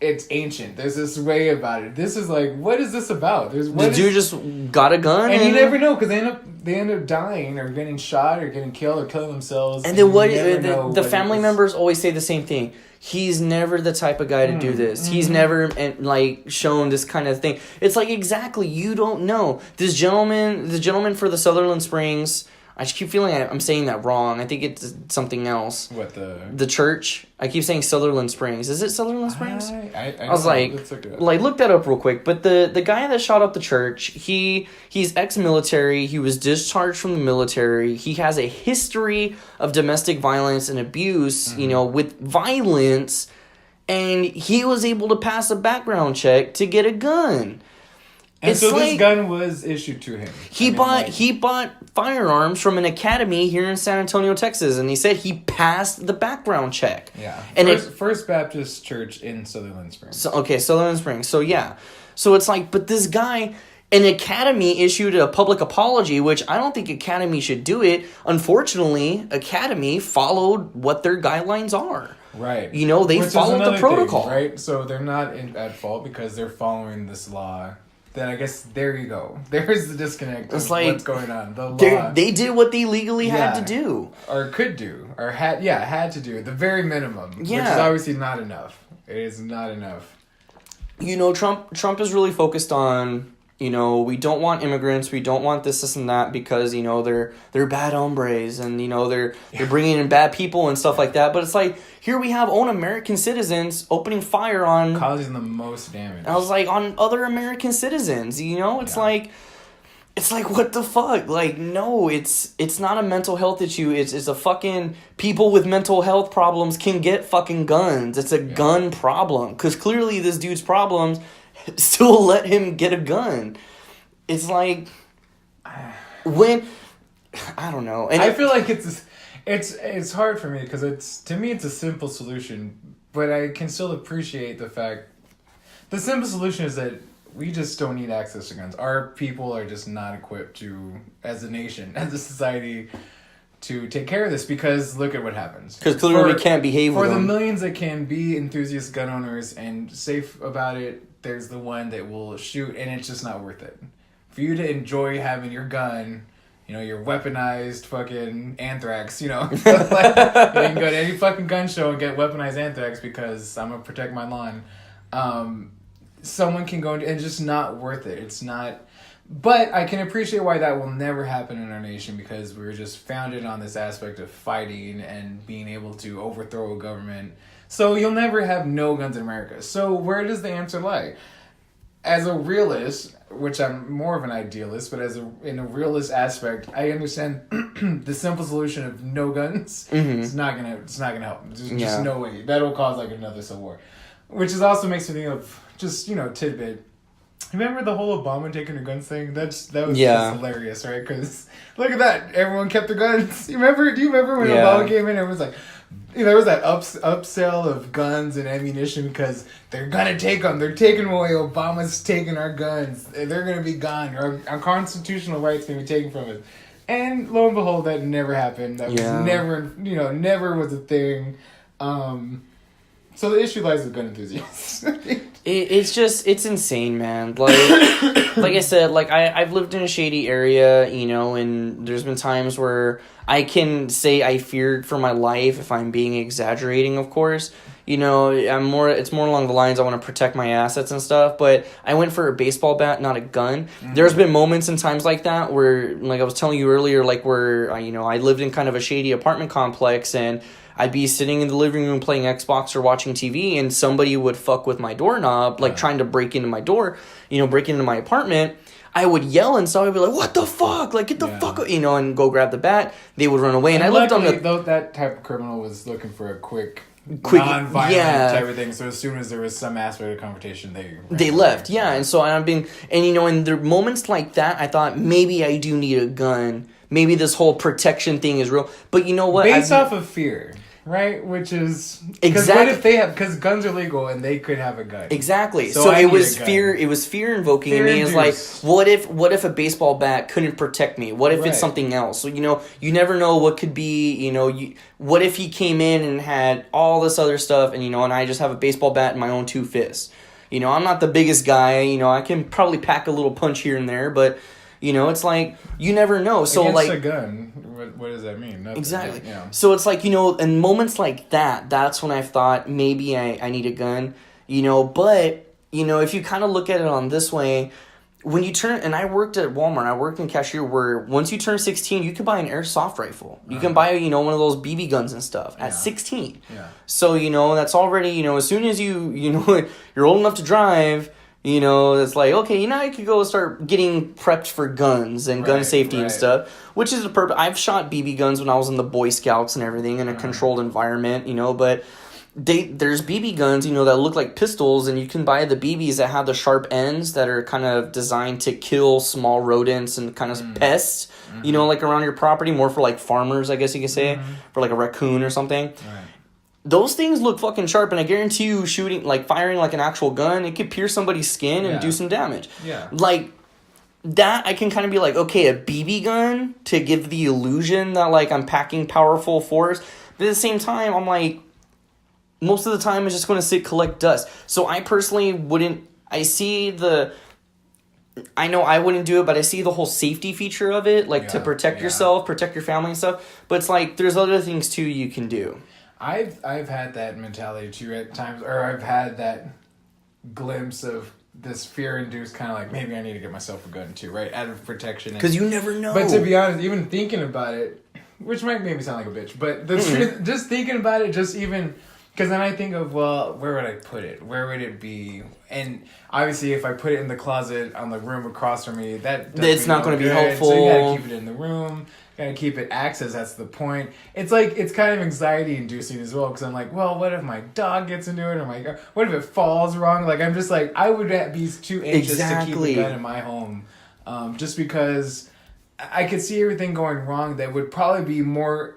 it's ancient. There's this way about it. This is like, what is this about? The dude just got a gun, and you never know because they end up dying or getting shot or getting killed or killing themselves. And then the family members always say the same thing. He's never the type of guy to do this. Mm-hmm. He's never shown this kind of thing. It's like, exactly, you don't know. The gentleman for the Sutherland Springs. I just keep feeling I'm saying that wrong. I think it's something else. What, the church? I keep saying Sutherland Springs. Is it Sutherland Springs? I was like, look that up real quick. But the guy that shot up the church, he's ex-military. He was discharged from the military. He has a history of domestic violence and abuse, with violence. And he was able to pass a background check to get a gun. And so this gun was issued to him. He bought firearms from an academy here in San Antonio, Texas, and he said he passed the background check. Yeah. And First Baptist Church in Sutherland Springs. Sutherland Springs. So yeah. So it's like, but this guy, an academy issued a public apology, which I don't think academy should do it. Unfortunately, academy followed what their guidelines are. Right. They followed the protocol. Thing, right? So they're not at fault because they're following this law. Then I guess there you go. There's the disconnect of what's going on. The law. They did what they legally had to do. Or could do. Or had to do. At the very minimum. Yeah. Which is obviously not enough. It is not enough. Trump is really focused on you know, we don't want immigrants, we don't want this and that because, you know, they're bad hombres and, you know, they're bringing in bad people and stuff like that. But it's like, here we have own American citizens opening fire on... Causing the most damage. I was like, on other American citizens, you know? It's like... It's like, what the fuck? Like, no, it's not a mental health issue. It's a fucking... People with mental health problems can get fucking guns. It's a gun problem. Because clearly this dude's problems still let him get a gun. It's like... When... I don't know. And I feel like it's hard for me because to me it's a simple solution, but I can still appreciate the fact... The simple solution is that we just don't need access to guns. Our people are just not equipped to, as a nation, as a society, to take care of this because look at what happens. Because clearly we can't behave with them. For the them. millions that can be enthusiast gun owners and safe about it, there's the one that will shoot and it's just not worth it. For you to enjoy having your gun, you know, your weaponized fucking anthrax, you know. Like, you can go to any fucking gun show and get weaponized anthrax because I'm going to protect my lawn. Someone can go and it's just not worth it. It's not, but I can appreciate why that will never happen in our nation because we're just founded on this aspect of fighting and being able to overthrow a government. So you'll never have no guns in America. So where does the answer lie? As a realist, which I'm more of an idealist, but in a realist aspect, I understand the simple solution of no guns. Mm-hmm. It's not gonna help. Just no way. That'll cause like another civil war. Which is also makes me think of just, you know, tidbit. Remember the whole Obama taking the guns thing? That was just hilarious, right? Because look at that, everyone kept their guns. Do you remember when Obama came in? It was like, you know, there was that upsell of guns and ammunition because they're gonna take them. They're taking them away. Obama's taking our guns. They're gonna be gone. Our constitutional rights gonna be taken from us. And lo and behold, that never happened. That was never was a thing. So the issue lies with gun enthusiasts. It's insane, man. Like I said, like I've lived in a shady area, you know, and there's been times where I can say I feared for my life if I'm being exaggerating, of course. You know, it's more along the lines I want to protect my assets and stuff, but I went for a baseball bat, not a gun. Mm-hmm. There's been moments and times like that where, like I was telling you earlier, like where, you know, I lived in kind of a shady apartment complex and I'd be sitting in the living room playing Xbox or watching TV and somebody would fuck with my doorknob, like trying to break into my door, you know, break into my apartment. I would yell and so I'd be like, what the fuck? Like, get the fuck out, you know, and go grab the bat. They would run away. And I lived on though that type of criminal was looking for a quick non-violent type of thing. So as soon as there was some aspect of confrontation, they left. Yeah. And so I've been, and you know, in the moments like that, I thought maybe I do need a gun. Maybe this whole protection thing is real. But you know what? Based off of fear. Right, which is exactly what if they have because guns are legal and they could have a gun. Exactly. So it was fear. It was fear invoking in me. It's like, what if a baseball bat couldn't protect me? What if it's something else? So you know, you never know what could be. You know, what if he came in and had all this other stuff, and you know, and I just have a baseball bat and my own two fists. You know, I'm not the biggest guy. You know, I can probably pack a little punch here and there, but. You know, it's like, you never know. So against like a gun, what does that mean? Nothing. Exactly. Yeah. So it's like, you know, in moments like that, that's when I thought maybe I need a gun, you know. But, you know, if you kind of look at it on this way, when you turn, and I worked at Walmart, I worked in cashier where once you turn 16, you can buy an airsoft rifle. You can buy, you know, one of those BB guns and stuff at 16. Yeah. So, you know, that's already, you know, as soon as you know, you're old enough to drive. You know, it's like, okay, you know, I could go start getting prepped for guns and gun safety and stuff, which is the purpose. I've shot BB guns when I was in the Boy Scouts and everything in a controlled environment, you know, but there's BB guns, you know, that look like pistols, and you can buy the BBs that have the sharp ends that are kind of designed to kill small rodents and kind of pests, you know, like around your property, more for like farmers, I guess you could say, for like a raccoon or something. Right. Those things look fucking sharp, and I guarantee you firing like an actual gun, it could pierce somebody's skin and do some damage. Yeah. Like, that, I can kind of be like, okay, a BB gun to give the illusion that, like, I'm packing powerful force. But at the same time, I'm like, most of the time it's just going to collect dust. So I personally wouldn't, I know I wouldn't do it, but I see the whole safety feature of it, like to protect yourself, protect your family and stuff. But it's like, there's other things too you can do. I've had that mentality too at times, or I've had that glimpse of this fear-induced kind of like, maybe I need to get myself a gun too, right? Out of protection. Because you never know. But to be honest, even thinking about it, which might make me sound like a bitch, but the truth, just thinking about it, just even, because then I think of, well, where would I put it? Where would it be? And obviously, if I put it in the closet on the room across from me, it's not going to be helpful. So you gotta keep it in the room. Gotta keep it access. That's the point. It's like, it's kind of anxiety inducing as well, because I'm like, well, what if my dog gets into it, or what if it falls wrong? Like, I'm just like, I would be too anxious to keep a gun in my home, just because I could see everything going wrong that would probably be more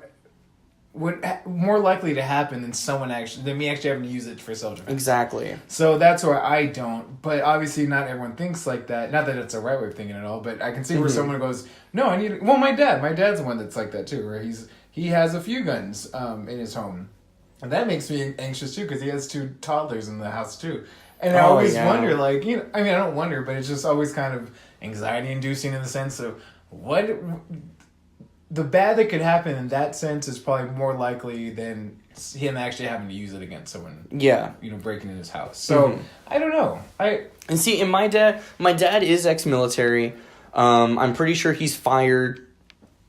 likely to happen than me actually having to use it for self-defense. Exactly. So that's why I don't. But obviously not everyone thinks like that. Not that it's a right way of thinking at all, but I can see where someone goes, no, I need... Well, my dad's the one that's like that too, where he has a few guns in his home. And that makes me anxious too, because he has 2 toddlers in the house too. And I always wonder, like, you know, I mean, I don't wonder, but it's just always kind of anxiety-inducing in the sense of what... The bad that could happen in that sense is probably more likely than him actually having to use it against someone. Yeah. You know, breaking in his house. So, I don't know. And see, and my dad is ex-military. I'm pretty sure he's fired,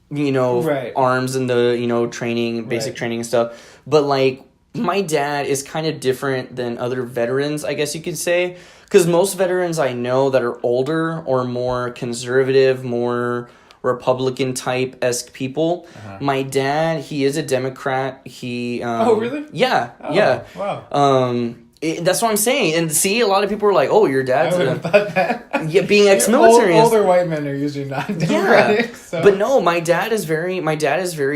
you know, arms in the, you know, training, basic training and stuff. But, like, my dad is kind of different than other veterans, I guess you could say. Because most veterans I know that are older or more conservative, more... Republican type-esque people. My dad, he is a Democrat. He oh, really? Yeah, yeah. Wow. That's what I'm saying. And see, a lot of people are like, "Oh, your dad's..." I would have thought that. Yeah, being ex-military. Older white men are usually not Democratic. Yeah. So. But no, my dad is very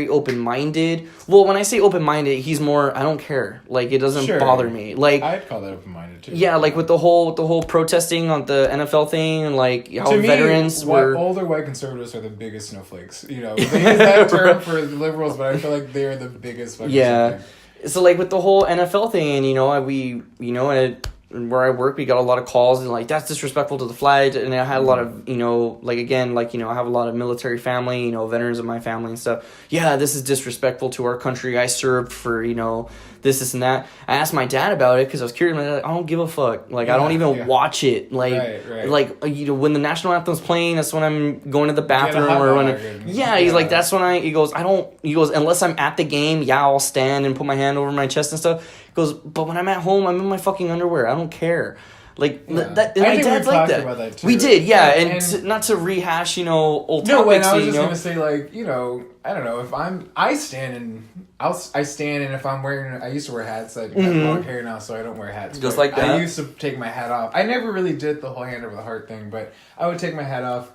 open-minded. Well, when I say open-minded, he's more, I don't care. Like, it doesn't bother me. Like, I'd call that open-minded too. Yeah, like with the whole protesting on the NFL thing and like how to veterans me, were... older white conservatives are the biggest snowflakes. You know, they use that term for liberals, but I feel like they're the biggest fucking snowflakes. So, like, with the whole NFL thing, and, you know, where I work, we got a lot of calls, and, like, that's disrespectful to the flag, and I had a lot of, you know, like, again, like, you know, I have a lot of military family, you know, veterans of my family and stuff. Yeah, this is disrespectful to our country. I served for, you know, this, and that. I asked my dad about it, because I was curious, like, I don't give a fuck. Like, I don't even watch it. Like, like, you know, when the national anthem's playing, that's when I'm going to the bathroom, or when he's like, that's when he goes, unless I'm at the game, I'll stand and put my hand over my chest and stuff. He goes, but when I'm at home, I'm in my fucking underwear. I don't care. Like, that, my dad's like that. About that too. We did, and not to rehash, you know, old topics. No, and I was just gonna say, like, you know, I don't know, if I stand and if I'm wearing, I used to wear hats, I have long hair now, so I don't wear hats. Just like that? I used to take my hat off. I never really did the whole hand over the heart thing, but I would take my hat off.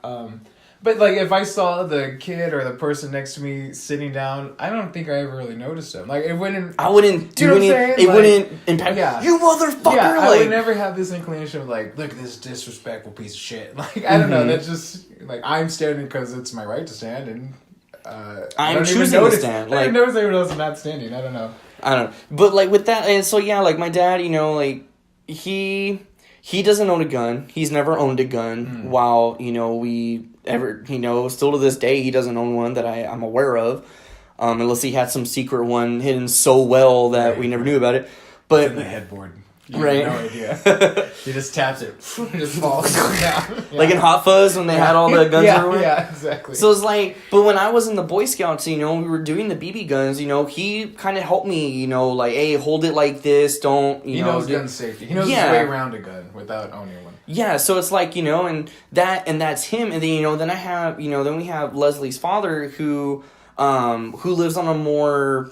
But, like, if I saw the kid or the person next to me sitting down, I don't think I ever really noticed him. Like, it wouldn't... I wouldn't do anything. It wouldn't impact... Yeah. You motherfucker! Yeah, I would never have this inclination of, like, look at this disrespectful piece of shit. Like, I don't know. That's just... Like, I'm standing because it's my right to stand, and... I'm choosing to stand. Like, I don't notice anyone else not standing. I don't know. But, like, with that... And so, yeah, like, my dad, you know, like, he doesn't own a gun. He's never owned a gun. While, you know, still to this day, he doesn't own one that I'm aware of. Unless he had some secret one hidden so well that we never knew about it. But in the headboard. You have no idea. He just taps it. It just falls down. Yeah. Like in Hot Fuzz when they had all the guns everywhere? Yeah, exactly. So it's like, but when I was in the Boy Scouts, you know, we were doing the BB guns, you know, he kind of helped me, you know, like, hey, hold it like this, don't, you know. He knows gun safety. He knows his way around a gun without owning one. Yeah, so it's like, you know, and that's him. And then, you know, then we have Leslie's father who lives on a more...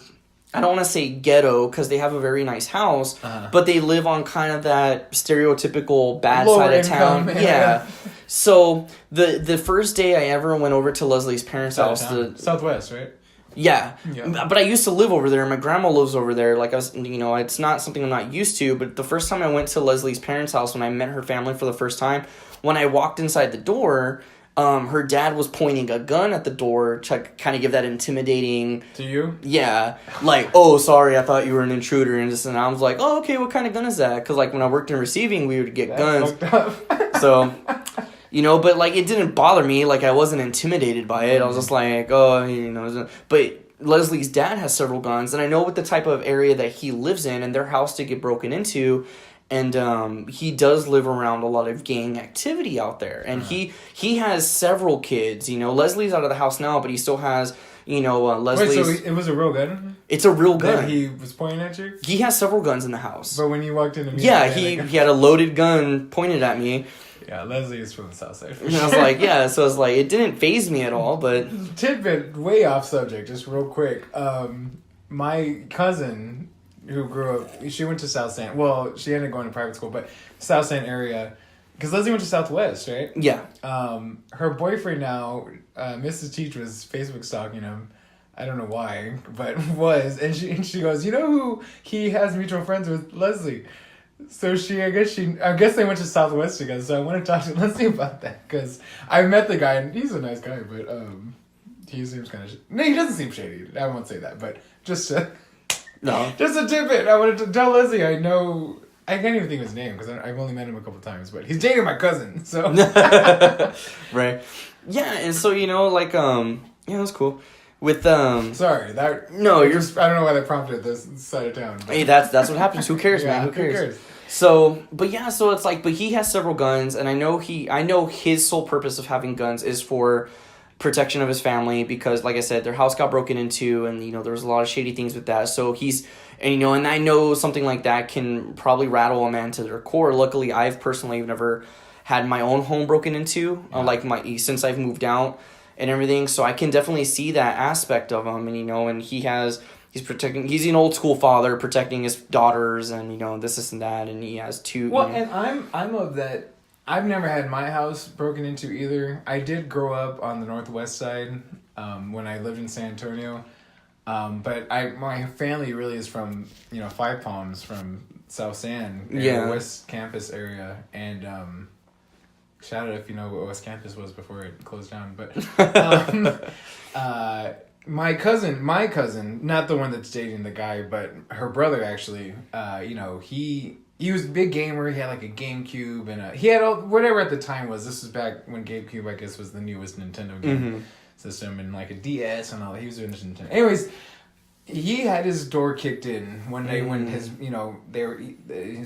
I don't want to say ghetto because they have a very nice house, but they live on kind of that stereotypical bad lower side of income, town. Yeah. So the first day I ever went over to Leslie's parents' house, Southwest, right? Yeah, but I used to live over there. My grandma lives over there. Like, I was, you know, it's not something I'm not used to. But the first time I went to Leslie's parents' house, when I met her family for the first time, when I walked inside the door. Her dad was pointing a gun at the door to kind of give that intimidating... To you? Yeah. Like, oh, sorry, I thought you were an intruder. And I was like, oh, okay, what kind of gun is that? Because, like, when I worked in receiving, we would get guns. So, you know, but, like, it didn't bother me. Like, I wasn't intimidated by it. I was just like, oh, you know. But Leslie's dad has several guns. And I know what the type of area that he lives in and their house to get broken into... and he does live around a lot of gang activity out there, and he has several kids. You know, Leslie's out of the house now, but he still has, you know, Leslie's. Wait, so it was a real gun? It's a real gun. That he was pointing at you? He has several guns in the house. But when you walked into me... Yeah, he had a loaded gun pointed at me. Yeah, Leslie is from the South Side. And I was like, yeah, so it's like, it didn't faze me at all, but... Tidbit, way off subject, just real quick. My cousin, who grew up, she went to South San... Well, she ended up going to private school, but South San area... Because Leslie went to Southwest, right? Yeah. Her boyfriend now, Mrs. Teach, was Facebook stalking him. I don't know why, but was. And she goes, you know who he has mutual friends with? Leslie. So I guess they went to Southwest together. So I want to talk to Leslie about that, because I met the guy and he's a nice guy, but he seems kind of no, he doesn't seem shady. I won't say that, but just a tidbit. I wanted to tell Leslie I know. I can't even think of his name because I've only met him a couple times, but he's dating my cousin. So right, yeah, and so you know, like yeah, that's cool. With sorry that no, you're. I don't know why that prompted this side of town. But. Hey, that's what happens. Who cares, Yeah, man? Who cares? So, but yeah, so it's like, but he has several guns, and I know his sole purpose of having guns is for protection of his family, because, like I said, their house got broken into, and you know there was a lot of shady things with that. So and you know, and I know something like that can probably rattle a man to their core. Luckily, I've personally never had my own home broken into, since I've moved out and everything. So I can definitely see that aspect of him, and you know, and he's an old school father protecting his daughters, and you know, this and that, and he has two. Well, you know. and I'm of that. I've never had my house broken into either. I did grow up on the northwest side when I lived in San Antonio, but my family really is from Five Palms, from South San, the West Campus area, and shout out if you know what West Campus was before it closed down, but. My cousin, not the one that's dating the guy, but her brother actually, he was a big gamer. He had like a GameCube, and he had whatever at the time was. This was back when GameCube, I guess, was the newest Nintendo game system, and like a DS and all that. He was doing this Nintendo. Anyways, he had his door kicked in one day when his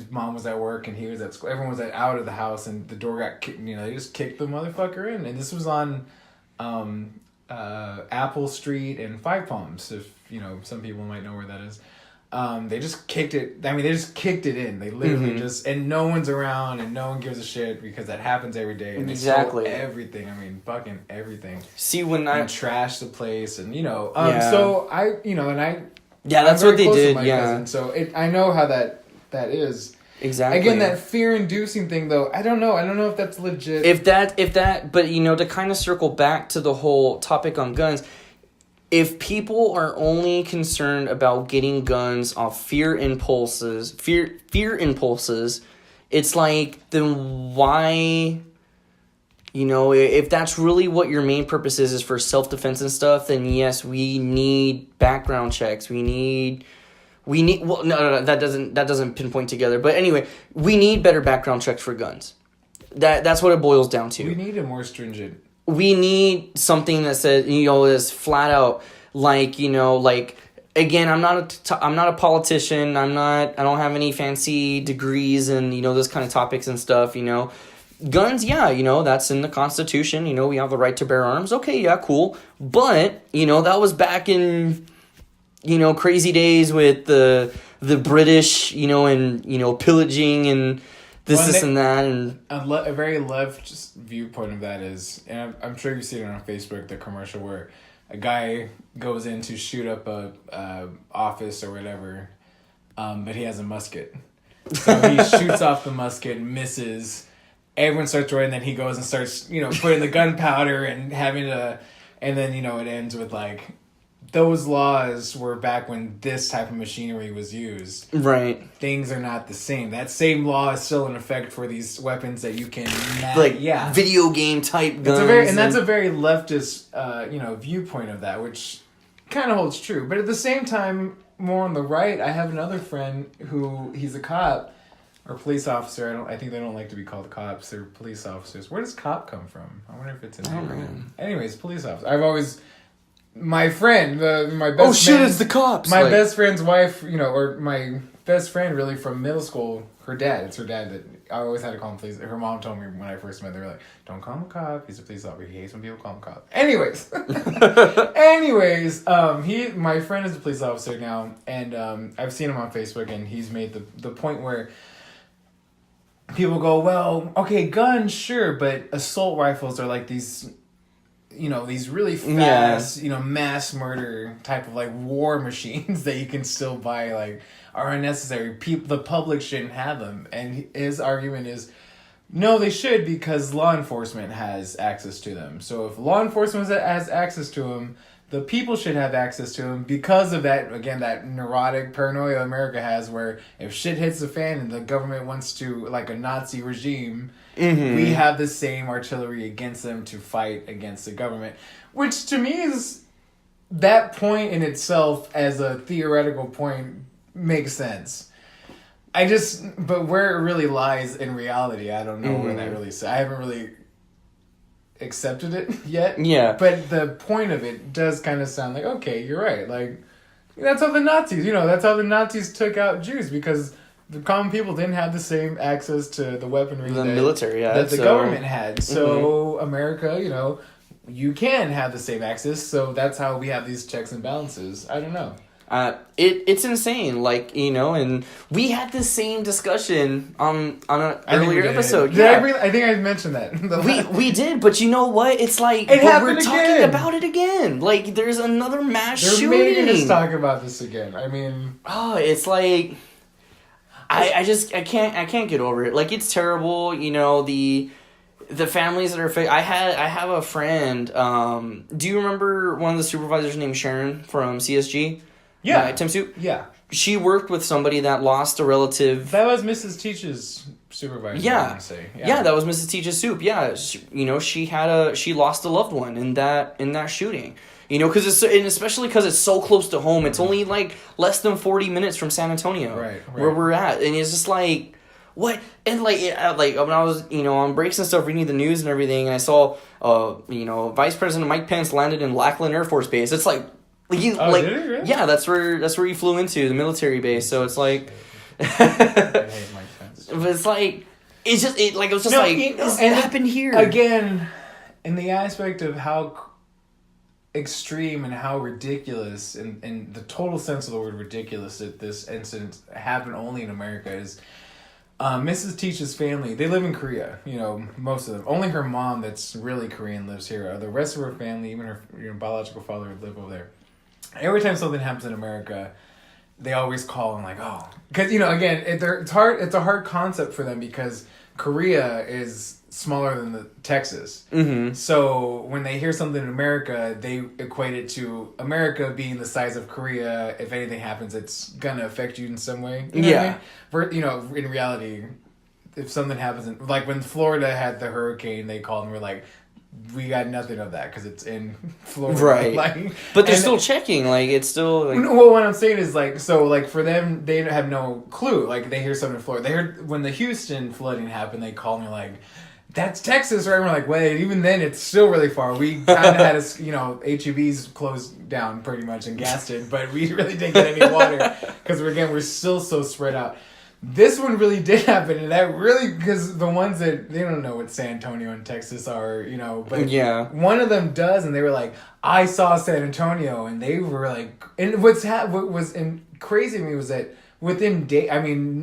mom was at work and he was at school. Everyone was out of the house, and the door got kicked. They just kicked the motherfucker in, and this was on Apple Street and Five Palms, if some people might know where that is. They just kicked it. I mean, they just kicked it in. They literally and no one's around, and no one gives a shit, because that happens every day. And they stole everything. I mean, fucking everything. See, when and trashed the place, and so that's what they did. Yeah. Cousin, so I know how that is. Exactly. Again, that fear-inducing thing, though, I don't know if that's legit. If that, but to kind of circle back to the whole topic on guns, if people are only concerned about getting guns off fear impulses, it's like, then why? If that's really what your main purpose is for self-defense and stuff, then yes, we need background checks. We need that doesn't pinpoint together. But anyway, we need better background checks for guns. That's what it boils down to. We need a more stringent. We need something that says, is flat out, again, I'm not a politician. I don't have any fancy degrees and those kind of topics and stuff. Guns, yeah, that's in the Constitution. We have the right to bear arms. Okay, yeah, cool. But that was back in crazy days with the British, and pillaging and this and that, and a very left viewpoint of that is, and I'm sure you've seen it on Facebook, the commercial where a guy goes in to shoot up a office or whatever, but he has a musket, so he shoots off the musket, misses. Everyone starts running, then he goes and starts putting the gunpowder and having to, and then it ends with like. Those laws were back when this type of machinery was used. Right. Things are not the same. That same law is still in effect for these weapons that you can... video game type guns. That's a very leftist, viewpoint of that, which kind of holds true. But at the same time, more on the right, I have another friend who, he's a cop or police officer. I think they don't like to be called cops. They're police officers. Where does cop come from? I wonder if it's in there. Anyways, police officer. I've always... My friend, my best it's the cops. My best friend's wife, or my best friend really from middle school. Her dad. It's her dad that I always had to call him police. Her mom told me when I first met. They were like, "Don't call him a cop. He's a police officer. He hates when people call him a cop." Anyways, my friend is a police officer now, and I've seen him on Facebook, and he's made the point where people go, "Well, okay, guns, sure, but assault rifles are like these." These really fast, mass murder type of like war machines that you can still buy, like, are unnecessary. The public shouldn't have them. And his argument is, no, they should, because law enforcement has access to them. So if law enforcement has access to them, the people should have access to them because of that, again, that neurotic paranoia America has, where if shit hits the fan and the government wants to, like a Nazi regime, we have the same artillery against them to fight against the government. Which to me is, that point in itself as a theoretical point makes sense. But where it really lies in reality, I don't know where that really, I haven't really accepted it yet. Yeah. But the point of it does kind of sound like, okay, you're right. Like, that's how the Nazis took out Jews, because the common people didn't have the same access to the weaponry military, that the government had. So America, you can have the same access. So that's how we have these checks and balances. I don't know. It's insane, like, and we had the same discussion on an earlier episode. I think I mentioned that. we did, but you know what? It's like we're talking about it again. Like, there's another mass shooting. They're making us talk about this again. I mean, it's like I can't get over it. Like, it's terrible. The families that are I have a friend. Do you remember one of the supervisors named Sharon from CSG? Yeah. Tim Soup? Yeah. She worked with somebody that lost a relative. That was Mrs. Teach's supervisor. Yeah. Yeah, that was Mrs. Teach's Soup. Yeah. She lost a loved one in that shooting. Because especially because it's so close to home. It's only like less than 40 minutes from San Antonio. Right. Where we're at. And it's just like, what? And like when I was, on breaks and stuff, reading the news and everything, and I saw, Vice President Mike Pence landed in Lackland Air Force Base. It's like, did he really? Yeah, that's where he flew into, the military base. So it's like, I hate Mike Pence. But it's like, it was just this happened here again, in the aspect of how extreme and how ridiculous, in the total sense of the word ridiculous, that this incident happened only in America is. Mrs. Teach's family, they live in Korea, most of them. Only her mom that's really Korean lives here. The rest of her family, even her biological father, live over there. Every time something happens in America, they always call and like, oh. Because, again, it's a hard concept for them, because Korea is smaller than Texas. Mm-hmm. So when they hear something in America, they equate it to America being the size of Korea. If anything happens, it's gonna affect you in some way. You know what I mean? In reality, if something happens, like when Florida had the hurricane, they called and were like, we got nothing of that because it's in Florida. Right. But they're still checking. Like, it's still... Like... Well, what I'm saying is, like, so, like, for them, they have no clue. Like, they hear something in Florida. They heard... When the Houston flooding happened, they called me, like, that's Texas, right? And we're like, wait, even then, it's still really far. We kind of had, HEBs closed down, pretty much, and gassed it. But we really didn't get any water. Because, we're still so spread out. This one really did happen, and that really, because the ones that, they don't know what San Antonio and Texas are, but one of them does, and they were like, I saw San Antonio, and they were like, and what was crazy to me was that within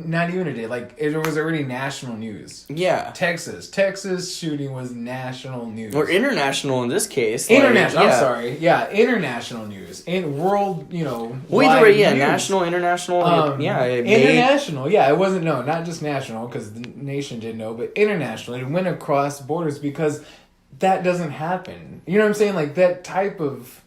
not even a day, like, it was already national news. Yeah. Texas shooting was national news. Or international in this case. International, I'm sorry. Yeah, international news. In world, well, either way, news. National, international, international, it wasn't, not just national, because the nation didn't know, but international. It went across borders because that doesn't happen. You know what I'm saying? Like, that type of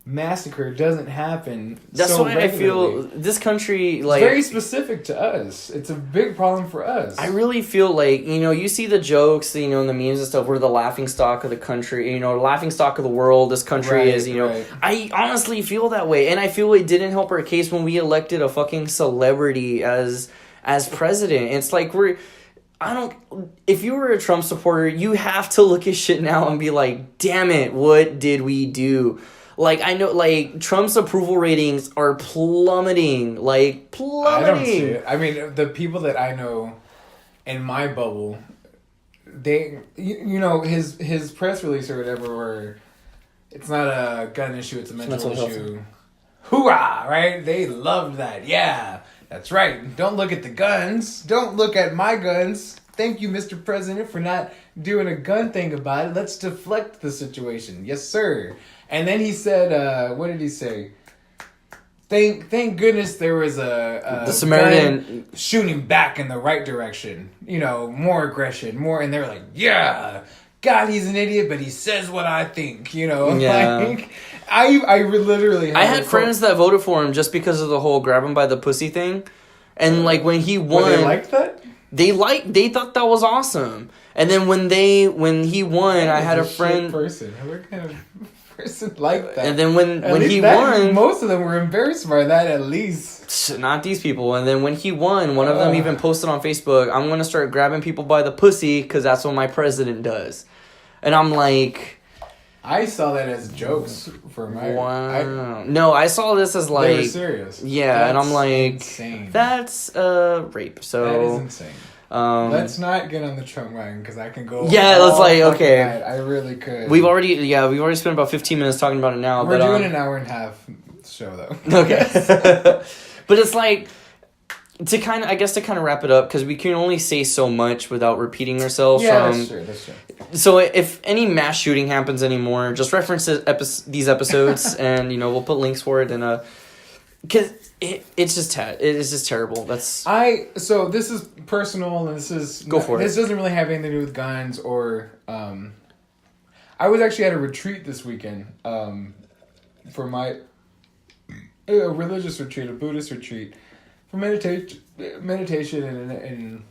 massacre doesn't happen. That's so why regularly. I feel this country, like, it's very specific to us. It's a big problem for us. I really feel like, you see the jokes, in the memes and stuff, we're the laughing stock of the country, laughing stock of the world. This country is, Right. I honestly feel that way, and I feel it didn't help our case when we elected a fucking celebrity as president. It's like if you were a Trump supporter, you have to look at shit now and be like, damn it, what did we do? Like, I know, like, Trump's approval ratings are plummeting. Like, plummeting. I don't see it. I mean, the people that I know in my bubble, they, you know, his press release or whatever, where it's not a gun issue, it's a mental issue. Hoorah, right? They loved that. Yeah, that's right. Don't look at the guns. Don't look at my guns. Thank you, Mr. President, for not doing a gun thing about it. Let's deflect the situation. Yes, sir. And then he said, what did he say? Thank goodness there was a the Samaritan gun shooting back in the right direction. You know, more aggression, more. And they're like, yeah, God, he's an idiot, but he says what I think. You know, Yeah. like, I literally. I had friends that voted for him just because of the whole grab him by the pussy thing. And, like, when he won... They liked that? They thought that was awesome. And then when he won, I had a friend... Person. What kind of person like that? And then when he won... Most of them were embarrassed by that, at least. Not these people. And then when he won, one of them even posted on Facebook, I'm going to start grabbing people by the pussy because that's what my president does. And I'm like... I saw that as jokes for my... Wow. No, I saw this as like... They were serious. Yeah, that's and I'm like... insane. That's rape, so... That is insane. Let's not get on the Trump wagon because I can go... Yeah, let's like, okay. Night. I really could. We've already spent about 15 minutes talking about it now. We're doing an hour and a half show, though. Okay. But it's like... To kind of wrap it up, because we can only say so much without repeating ourselves. Yeah, that's true. So if any mass shooting happens anymore, just reference these episodes, and we'll put links for it. And because it's just terrible. So this is personal, and this is go for it. This doesn't really have anything to do with guns or. I was actually at a retreat this weekend, for my religious retreat, a Buddhist retreat. For meditation and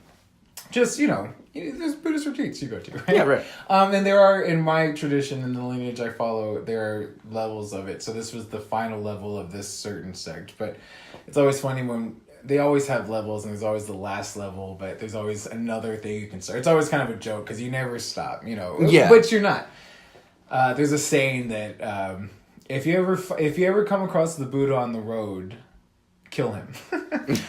just, there's Buddhist retreats you go to, right? Yeah, right. And there are, in my tradition, in the lineage I follow, there are levels of it. So this was the final level of this certain sect. But it's always funny when they always have levels, and there's always the last level, but there's always another thing you can start. It's always kind of a joke because you never stop, Yeah. But you're not. There's a saying that if you ever come across the Buddha on the road, kill him.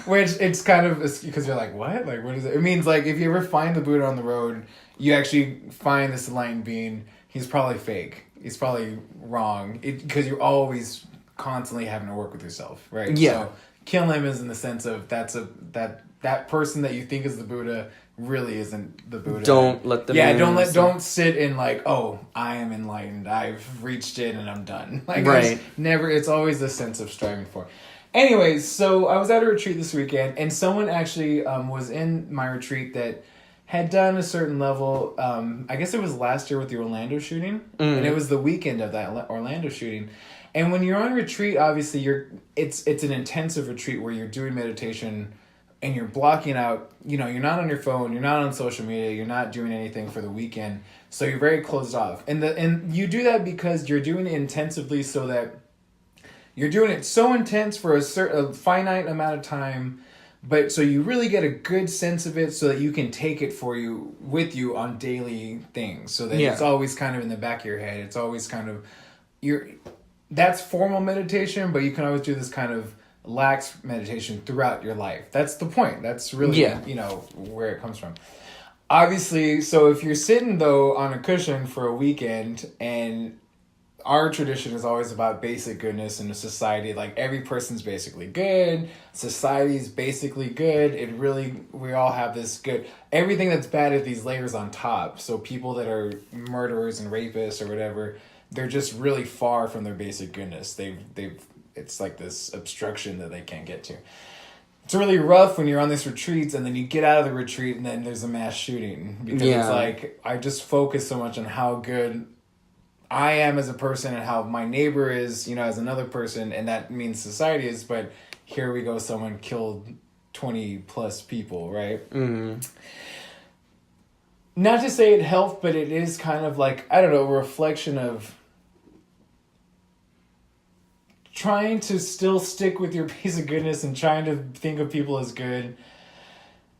Which it's kind of because you're like, what? Like, what is it? It means like if you ever find the Buddha on the road, you actually find this enlightened being. He's probably fake. He's probably wrong. Because you're always constantly having to work with yourself, right? Yeah. So kill him is in the sense of that person that you think is the Buddha really isn't the Buddha. Don't let them. Yeah, don't sit in like, oh, I am enlightened. I've reached it and I'm done. Like, right. It's always a sense of striving for. Anyways, so I was at a retreat this weekend, and someone actually was in my retreat that had done a certain level. I guess it was last year with the Orlando shooting, and it was the weekend of that Orlando shooting. And when you're on retreat, obviously it's an intensive retreat where you're doing meditation and you're blocking out. You're not on your phone, you're not on social media, you're not doing anything for the weekend, so you're very closed off. And you do that because you're doing it intensively, so that. You're doing it so intense for a finite amount of time, but so you really get a good sense of it so that you can take it with you on daily things. So that it's always kind of in the back of your head. It's always kind of that's formal meditation, but you can always do this kind of lax meditation throughout your life. That's the point. That's really where it comes from. Obviously, so if you're sitting though on a cushion for a weekend, and our tradition is always about basic goodness in a society. Like, every person's basically good. Society's basically good. We all have this good. Everything that's bad is these layers on top. So people that are murderers and rapists or whatever, they're just really far from their basic goodness. It's like this obstruction that they can't get to. It's really rough when you're on these retreats and then you get out of the retreat and then there's a mass shooting. Because it's like, I just focus so much on how good I am as a person and how my neighbor is, as another person, and that means society is, but here we go, someone killed 20 plus people, right? Mm-hmm. Not to say it helped, but it is kind of like, I don't know, a reflection of trying to still stick with your piece of goodness and trying to think of people as good,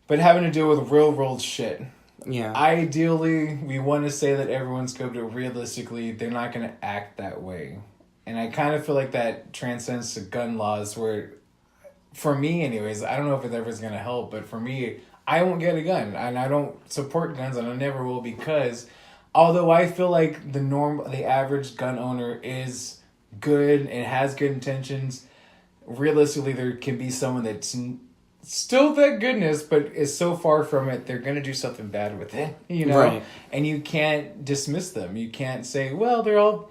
but having to deal with real world shit. Yeah. Ideally, we want to say that everyone's good, but realistically, they're not going to act that way. And I kind of feel like that transcends to gun laws where, for me anyways, I don't know if it ever is going to help, but for me, I won't get a gun. And I don't support guns, and I never will, because although I feel like the average gun owner is good and has good intentions, realistically there can be someone that's still that goodness, but is so far from it, they're going to do something bad with it, you know? Right. And you can't dismiss them. You can't say, well, they're all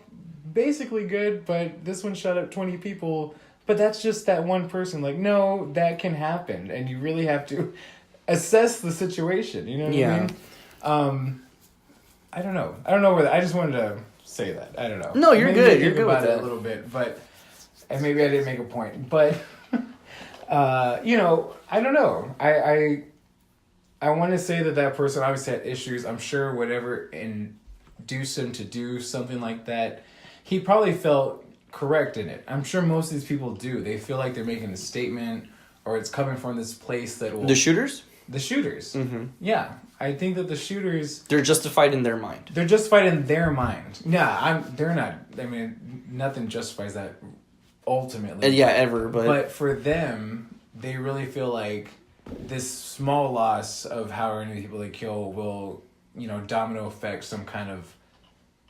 basically good, but this one shot up 20 people, but that's just that one person. Like, no, that can happen, and you really have to assess the situation, you know what I mean? I don't know whether, I just wanted to say that. I don't know. No, you're good. You're good with about it that. a little bit, but, and maybe I didn't make a point, but, you know, I don't know. I want to say that person obviously had issues. I'm sure whatever induced him to do something like that, he probably felt correct in it. I'm sure most of these people do. They feel like they're making a statement, or it's coming from this place that will... The shooters? The shooters. Mm-hmm. Yeah. I think that the shooters... They're justified in their mind. They're justified in their mind. Yeah, they're not... I mean, nothing justifies that ultimately. Yeah, ever, but... But for them, they really feel like this small loss of however many people they kill will, you know, domino affect some kind of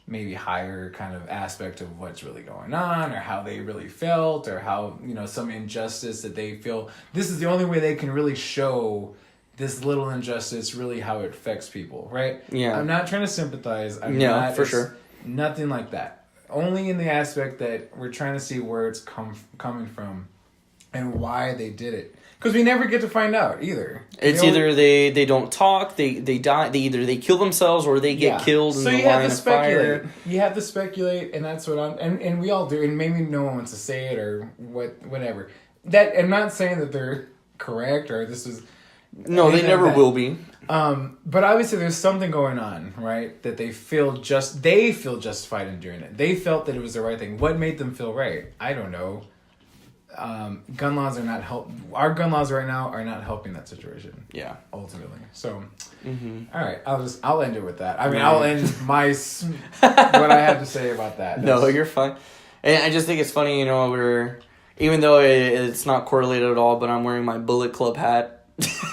maybe higher kind of aspect of what's really going on, or how they really felt, or how, you know, some injustice that they feel. This is the only way they can really show this little injustice, really how it affects people, right? Yeah. I'm not trying to sympathize. For sure. Nothing like that. Only in the aspect that we're trying to see where it's coming from and why they did it. Because we never get to find out either. It's either they don't talk, they die, they kill themselves, or they get killed in the line of fire. You have to speculate, and that's what and we all do, and maybe no one wants to say it or whatever. That, I'm not saying that they're correct or this is... No, they never will be. But obviously there's something going on, right? That they feel justified in doing it. They felt that it was the right thing. What made them feel right? I don't know. Gun laws are not our gun laws right now are not helping that situation. Yeah. Ultimately. So, Mm-hmm. all right, I'll end it with that. I mean, I'll end my what I had to say about that. No, you're fine. And I just think it's funny, you know, even though it's not correlated at all, but I'm wearing my Bullet Club hat.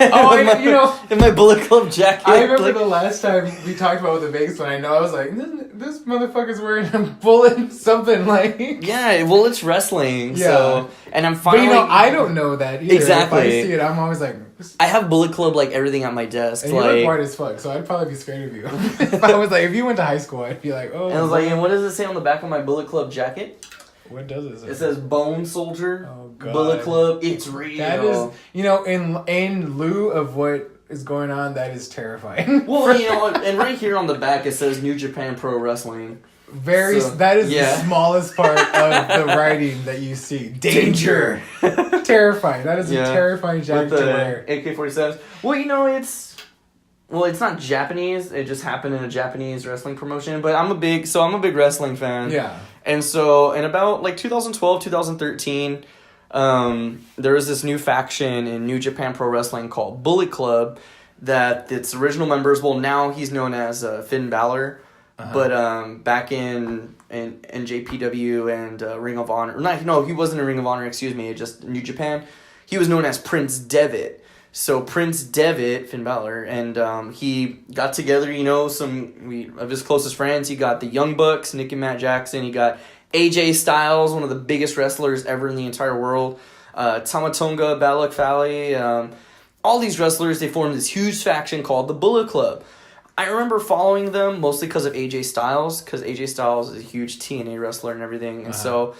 And my Bullet Club jacket. I remember the last time we talked about with the Vegas one. I know I was like, this motherfucker's wearing a bullet something like. Yeah, well, it's wrestling. Yeah. So, and I'm finally. But I don't know that either. Exactly. If I see it, I'm always like. I have Bullet Club like everything at my desk. And you look white as fuck, so I'd probably be scared of you. If you went to high school, I'd be like, oh. And I was like, and what does it say on the back of my Bullet Club jacket? What does it say? It says Bone Soldier. Oh, God. Bullet Club. It's real. That is, you know, in lieu of what is going on, that is terrifying. Well, you know, and right here on the back it says New Japan Pro Wrestling. That is the smallest part of the writing that you see. Danger. Terrifying. That is a terrifying jacket to wear. AK-47s. Well, you know, it's not Japanese. It just happened in a Japanese wrestling promotion. But I'm a big wrestling fan. Yeah. And so, in about like 2012, 2013, there was this new faction in New Japan Pro Wrestling called Bullet Club. That its original members. Well, now he's known as Finn Balor. Uh-huh. But back in NJPW and Ring of Honor, he wasn't in Ring of Honor. Excuse me, just New Japan. He was known as Prince Devitt. So Prince Devitt, Finn Balor, and he got together. You know, some of his closest friends. He got the Young Bucks, Nick and Matt Jackson. He got AJ Styles, one of the biggest wrestlers ever in the entire world. Tamatonga, Balak Fale. All these wrestlers, they formed this huge faction called the Bullet Club. I remember following them mostly because of AJ Styles, because AJ Styles is a huge TNA wrestler and everything. And so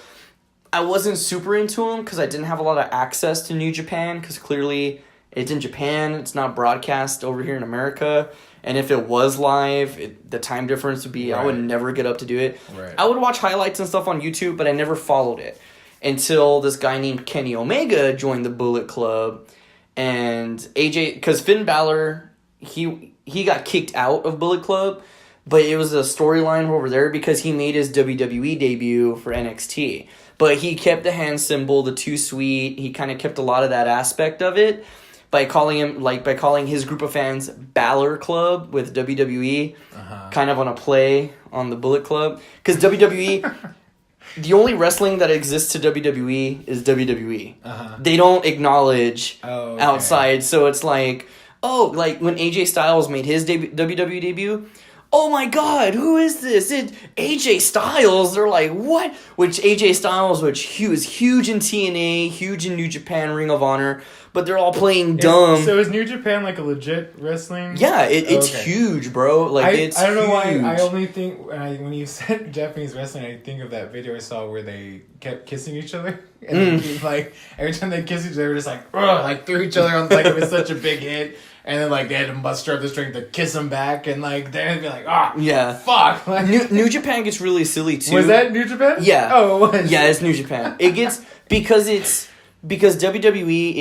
I wasn't super into him because I didn't have a lot of access to New Japan, because clearly it's in Japan. It's not broadcast over here in America. And if it was live, the time difference would be, I would never get up to do it. Right. I would watch highlights and stuff on YouTube, but I never followed it until this guy named Kenny Omega joined the Bullet Club. And AJ, because Finn Balor, he got kicked out of Bullet Club, but it was a storyline over there because he made his WWE debut for NXT. But he kept the hand symbol, the too sweet. He kind of kept a lot of that aspect of it by calling his group of fans Balor Club with WWE, kind of on a play on the Bullet Club. Because WWE, the only wrestling that exists to WWE is WWE. Uh-huh. They don't acknowledge Oh, okay. outside, so it's like, oh, like when AJ Styles made his WWE debut, oh my God, who is this? It's AJ Styles. They're like, what? Which AJ Styles, which he was huge in TNA, huge in New Japan, Ring of Honor, but they're all playing dumb. So is New Japan like a legit wrestling? Yeah, it's Okay. huge, bro. Like it's I don't know why. huge. I only think when you said Japanese wrestling, I think of that video I saw where they kept kissing each other, and like every time they kiss each other, just like like threw each other on, like it was such a big hit, and then like they had to muster up the strength to kiss them back, and like they'd be like, Yeah. fuck. Like, New Japan gets really silly too. was that New Japan? Yeah. Oh, it was. Yeah, it's New Japan. It gets because WWE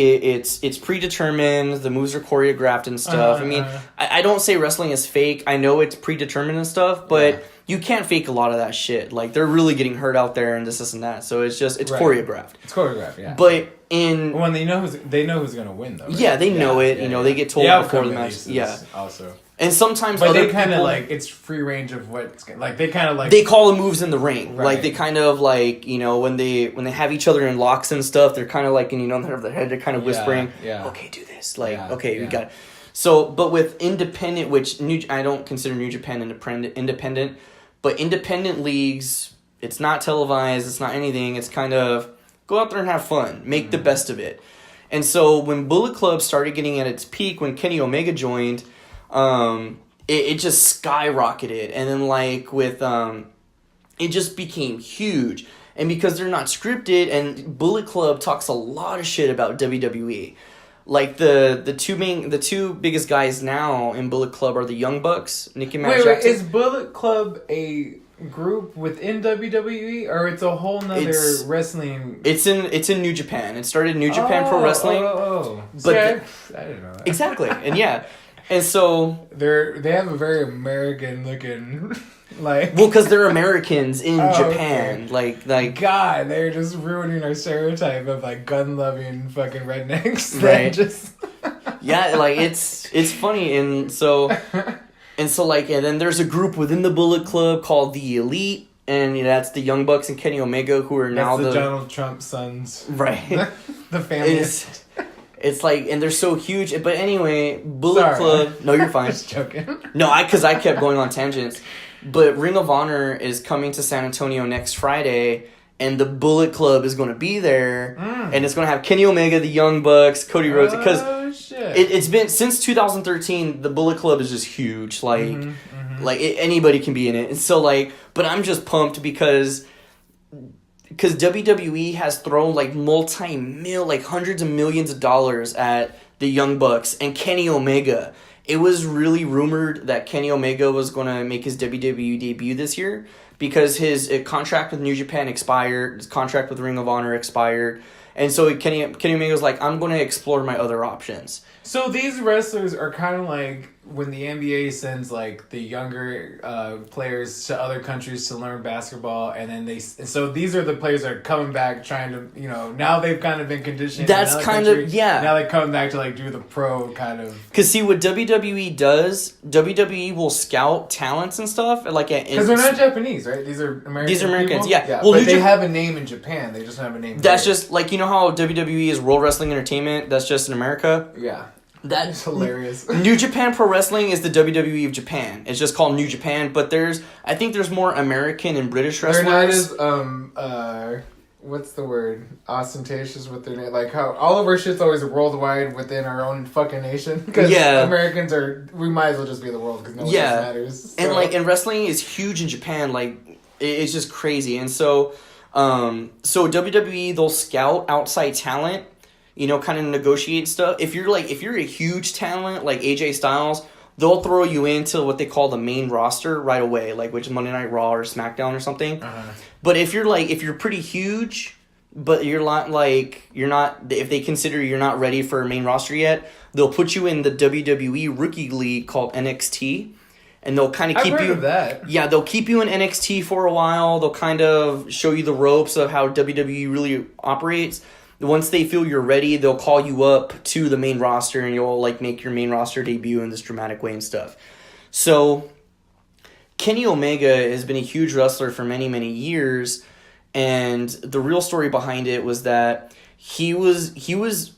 it's predetermined, the moves are choreographed and stuff. I mean, I don't say wrestling is fake. I know it's predetermined and stuff, but you can't fake a lot of that shit. Like they're really getting hurt out there and this and that. So it's Right. choreographed. It's choreographed, yeah. But in when they know who's gonna win though. Right? yeah, they know it. You know, they get told before the match. Yeah, Also. and sometimes But other they kind of people, like it's free range of what's like they kind of like they call the moves in the ring. Right. Like they kind of like, you know, when they have each other in locks and stuff, they're kind of like, and you know, their head, they're kind of whispering, yeah. okay, do this. Like, Yeah, okay, we yeah. got it. So, but with independent, which I don't consider New Japan independent, but independent leagues, it's not televised, it's not anything. It's kind of go out there and have fun, make the best of it. And so when Bullet Club started getting at its peak, when Kenny Omega joined, it just skyrocketed. And then like with it just became huge. And because they're not scripted, and Bullet Club talks a lot of shit about WWE. Like the two biggest guys now in Bullet Club are the Young Bucks, Nick and Matt Wait, Jackson. is Bullet Club a group within WWE or it's a whole nother It's- wrestling? It's in New Japan. It started New Japan Pro Wrestling. But But I didn't know that. Exactly. And yeah. And so They have a very American looking like. well, because they're Americans in Oh, Japan. okay. Like God, they're just ruining our stereotype of like gun loving fucking rednecks. that Right. Just yeah, like it's funny. And so like, and then there's a group within the Bullet Club called the Elite, and you know, that's the Young Bucks and Kenny Omega, who are now that's the Donald Trump sons. right. The family. It's like, and they're so huge. But anyway, Bullet Sorry. Club. No, you're fine. Just joking. No, because I kept going on tangents. But Ring of Honor is coming to San Antonio next Friday, and the Bullet Club is going to be there, and it's going to have Kenny Omega, the Young Bucks, Cody Rhodes, because Oh shit. it's been since 2013. The Bullet Club is just huge. Like, anybody can be in it, and so like, but I'm just pumped because WWE has thrown like like hundreds of millions of dollars at the Young Bucks and Kenny Omega. It was really rumored that Kenny Omega was going to make his WWE debut this year because his contract with New Japan expired, his contract with Ring of Honor expired, and so Kenny Omega was like, I'm going to explore my other options. So these wrestlers are kind of like when the NBA sends like the younger players to other countries to learn basketball, and then so these are the players that are coming back trying to now they've kind of been conditioned. in That's another kind country. of, yeah. Now they're coming back to like do the pro kind of. Because see, what WWE does, WWE will scout talents and stuff. Because they're not Japanese, right? These are Americans. These are Americans, people? yeah. Well, but New they Jap- have a name in Japan. They just don't have a name. That's here. just like, you know how WWE is World Wrestling Entertainment? That's just in America. Yeah. That's It's hilarious. New Japan Pro Wrestling is the WWE of Japan. It's just called New Japan, but I think there's more American and British They're wrestlers. not as what's the word? Ostentatious with their name. Like how all of our shit's always worldwide within our own fucking nation. Because Yeah. Americans we might as well just be the world because no one Yeah. else matters. And So- like, and wrestling is huge in Japan. Like, it's just crazy. And so WWE, they'll scout outside talent, kind of negotiate stuff. If you're a huge talent like AJ Styles, they'll throw you into what they call the main roster right away, like which is Monday Night Raw or SmackDown or something. But if you're pretty huge, but you're not if they consider you're not ready for a main roster yet, they'll put you in the WWE rookie league called NXT. And they'll kind of I've keep heard you. of that. Yeah, they'll keep you in NXT for a while. They'll kind of show you the ropes of how WWE really operates. Once they feel you're ready, they'll call you up to the main roster, and you'll make your main roster debut in this dramatic way and stuff. So, Kenny Omega has been a huge wrestler for many, many years, And the real story behind it was that he was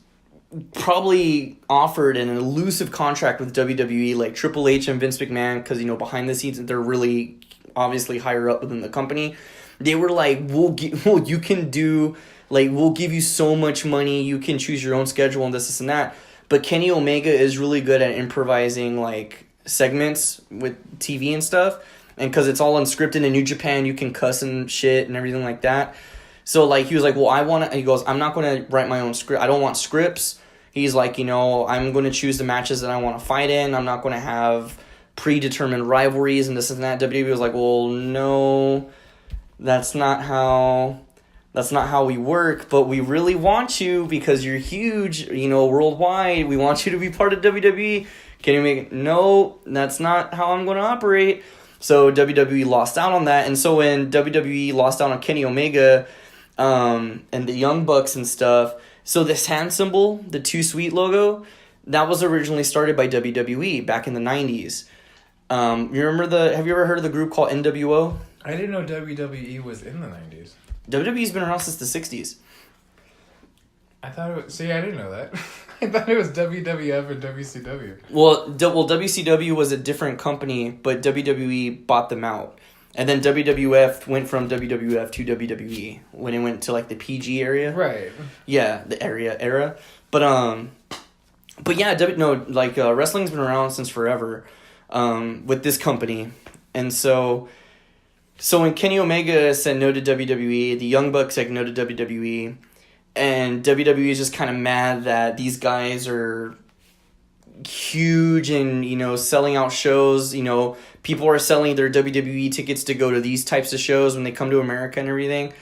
probably offered an elusive contract with WWE, like Triple H and Vince McMahon, because, you know, behind the scenes, they're really obviously higher up within the company. They were like, we'll you can do, like, we'll give you so much money, you can choose your own schedule and this and that. But Kenny Omega is really good at improvising, like, segments with TV and stuff. And because it's all unscripted in New Japan, you can cuss and shit and everything like that. So, like, he was like, well, he goes, I'm not going to write my own script. I don't want scripts. He's like, you know, I'm going to choose the matches that I want to fight in. I'm not going to have predetermined rivalries and this and that. WWE was like, well, no, that's not how we work, but we really want you because you're huge, you know, worldwide. We want you to be part of WWE. Can you make it? No, that's not how I'm going to operate. So WWE lost out on that. And so when WWE lost out on Kenny Omega and the Young Bucks and stuff, so this hand symbol, the Too Sweet logo, that was originally started by WWE back in the 90s. Have you ever heard of the group called NWO? I didn't know WWE was in the 90s. WWE's been around since the 60s. I thought it was... See, I didn't know that. I thought it was WWF and WCW. Well, WCW was a different company, but WWE bought them out. And then WWF went from WWF to WWE when it went to, like, the PG area. Right. Yeah, the era. But yeah, wrestling's been around since forever with this company. And so when Kenny Omega said no to WWE, the Young Bucks said no to WWE, and WWE is just kind of mad that these guys are huge and, you know, selling out shows. You know, people are selling their WWE tickets to go to these types of shows when they come to America and everything.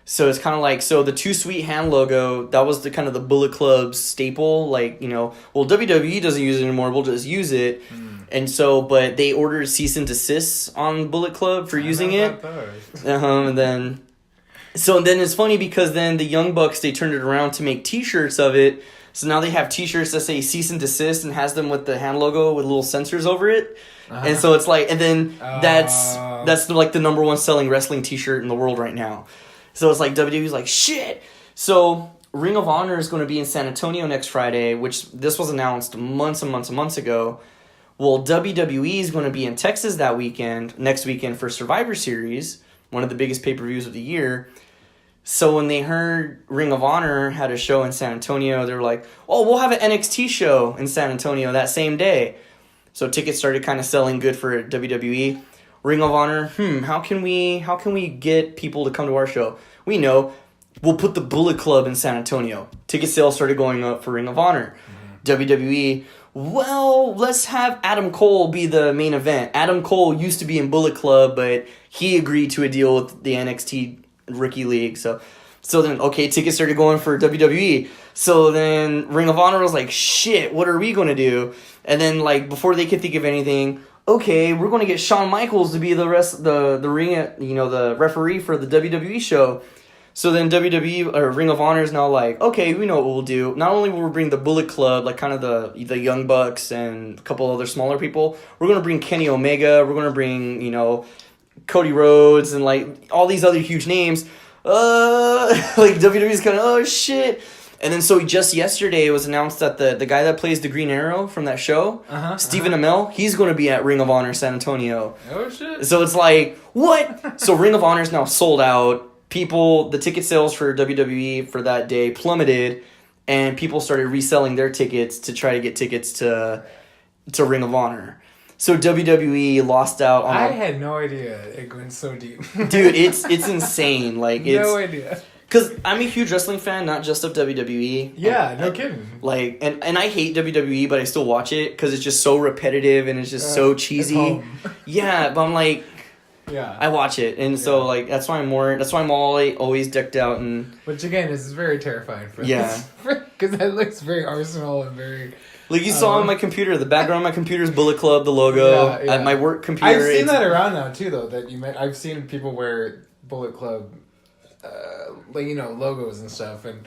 So it's kind of like, so the Too Sweet hand logo, that was the kind of the Bullet Club staple. Like, you know, well, WWE doesn't use it anymore, we'll just use it. And so, but they ordered cease and desist on Bullet Club for using it. And then it's funny because then the Young Bucks, they turned it around to make T-shirts of it. So now they have T-shirts that say cease and desist and has them with the hand logo with little sensors over it. And so it's like, and then that's like the number one selling wrestling T-shirt in the world right now. So it's like WWE's like, shit. So Ring of Honor is going to be in San Antonio next Friday, which this was announced months and months and months ago. Well, WWE is going to be in Texas next weekend for Survivor Series, one of the biggest pay-per-views of the year. So when they heard Ring of Honor had a show in San Antonio, they were like, oh, we'll have an NXT show in San Antonio that same day. So tickets started kind of selling good for WWE. Ring of Honor, how can we get people to come to our show? We know, we'll put the Bullet Club in San Antonio. Ticket sales started going up for Ring of Honor. WWE, well, let's have Adam Cole be the main event. Adam Cole used to be in Bullet Club, but he agreed to a deal with the NXT Rookie League. So then, okay, tickets started going for WWE. So then Ring of Honor was like, shit, what are we going to do? And then, like, before they could think of anything, okay, we're going to get Shawn Michaels to be the ring, you know, the referee for the WWE show. So then WWE or Ring of Honor is now like, okay, we know what we'll do. Not only will we bring the Bullet Club, like kind of the Young Bucks and a couple other smaller people, we're going to bring Kenny Omega, we're going to bring, you know, Cody Rhodes and like all these other huge names. Like WWE's kind of, oh shit. And then so just yesterday it was announced that the guy that plays the Green Arrow from that show, Stephen Amell, he's going to be at Ring of Honor San Antonio. Oh shit. So it's like, what? So Ring of Honor is now sold out. The ticket sales for WWE for that day plummeted, and people started reselling their tickets to try to get tickets to Ring of Honor. So WWE lost out on... I had no idea it went so deep. Dude, it's insane. Like, it's... No idea. Because I'm a huge wrestling fan, not just of WWE. Yeah, no kidding. Like, and I hate WWE, but I still watch it because it's just so repetitive and it's just so cheesy. Yeah, but I'm like... Yeah, I watch it, and so like that's why I'm always decked out and. Which again is very terrifying for yeah, because that looks very Arsenal and very. Like you saw on my computer, the background on my computer is Bullet Club, the logo at my work computer. I've seen that around now too, though. I've seen people wear Bullet Club, like logos and stuff, and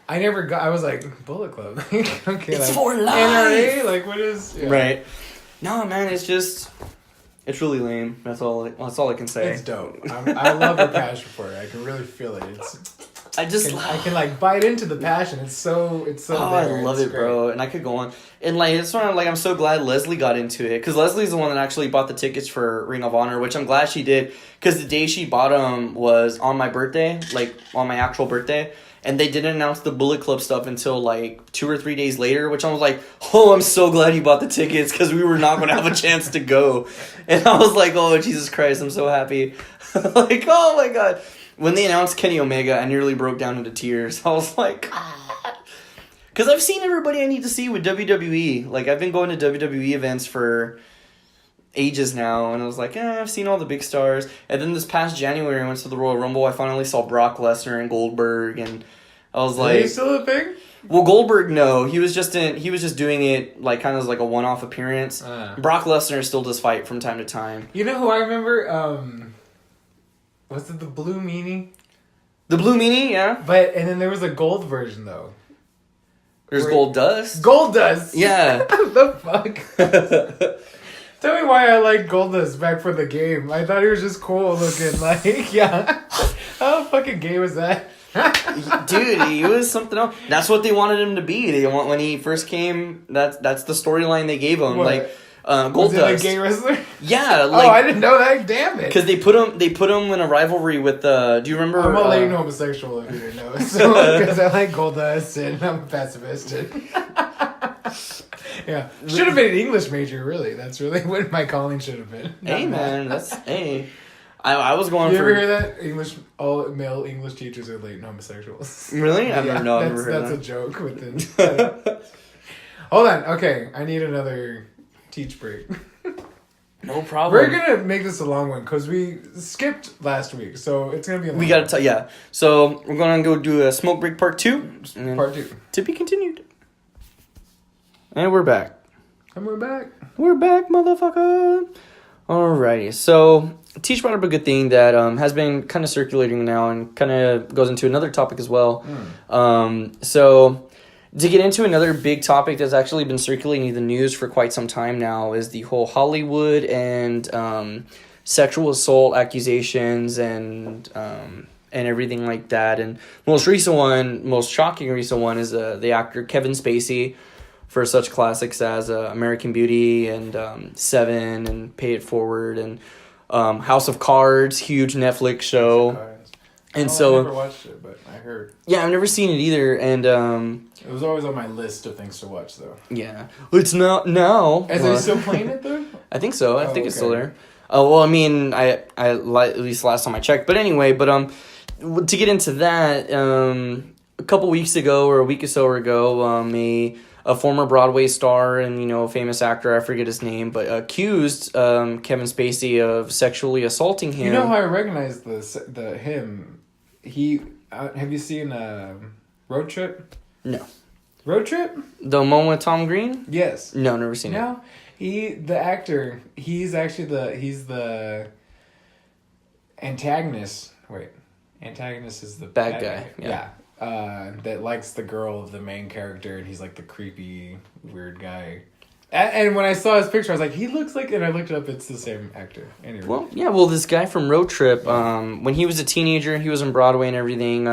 I never got. I was like Bullet Club. Okay, it's like, for life. NRA, like what is right? No, man, it's just. It's really lame. That's all I can say. It's dope. I love the passion for it. I can really feel it. I can like bite into the passion. It's so. Oh, I love it, bro. And I could go on. And like it's sort of like I'm so glad Leslie got into it because Leslie's the one that actually bought the tickets for Ring of Honor, which I'm glad she did because the day she bought them was on my birthday, like on my actual birthday. And they didn't announce the Bullet Club stuff until like 2 or 3 days later, which I was like, oh, I'm so glad you bought the tickets because we were not going to have a chance to go. And I was like, oh, Jesus Christ, I'm so happy. Like, oh my God. When they announced Kenny Omega, I nearly broke down into tears. I was like, because I've seen everybody I need to see with WWE. Like, I've been going to WWE events for ages now, and I was like, I've seen all the big stars. And then this past January, I went to the Royal Rumble. I finally saw Brock Lesnar and Goldberg, and I was like, "Are you still a thing?" Well, Goldberg, no, he was just doing it like kind of like a one-off appearance. Brock Lesnar still does fight from time to time. You know who I remember? Was it the Blue Meanie? The Blue Meanie, yeah. And then there was a gold version though. There's Gold Dust. Gold Dust. Yeah. The fuck. Tell me why I like Goldust back for the game. I thought he was just cool looking. Like, yeah. How fucking gay was that? Dude, he was something else. That's what they wanted him to be. They want when he first came. That's the storyline they gave him. What? Like, Was it a gay wrestler? Yeah. Like, I didn't know that. Damn it. Because they put him in a rivalry with do you remember? I'm a latent homosexual if you didn't know. So because I like Goldust and I'm a pacifist. Yeah, should have been an English major. Really, that's really what my calling should have been. Hey man, hey. I was going you for. You ever hear that? All male English teachers are latent homosexuals. Really? I've never heard that. That's a joke Hold on. Okay, I need another teach break. No problem. We're gonna make this a long one because we skipped last week, so it's gonna be a long We gotta tell, yeah. So we're gonna go do a smoke break part 2. Part 2. To be continued. And we're back. And we're back. We're back, motherfucker. Alrighty. So Teach brought up a good thing that has been kind of circulating now and kind of goes into another topic as well. So to get into another big topic that's actually been circulating in the news for quite some time now is the whole Hollywood and sexual assault accusations and everything like that. And most shocking recent one is the actor Kevin Spacey for such classics as American Beauty and Seven and Pay It Forward and House of Cards, huge Netflix show. And so I never watched it, but I heard. Yeah, I've never seen it either, and it was always on my list of things to watch, though. Yeah, it's not now. Is they still playing it though? I think so. I think it's still there. Well, I mean, I at least last time I checked. But anyway, to get into that, a couple weeks ago or a week or so ago, a former Broadway star and famous actor, I forget his name, but accused Kevin Spacey of sexually assaulting him. You know how I recognize him? Have you seen Road Trip? No. Road Trip? The one with Tom Green? Yes. No, never seen it. No, the actor. He's actually the antagonist. Wait, antagonist is the bad guy. Yeah. That likes the girl of the main character, and he's like the creepy, weird guy. And when I saw his picture, I was like, he looks like, and I looked it up, it's the same actor. Anyway. Well, this guy from Road Trip, when he was a teenager, he was in Broadway and everything.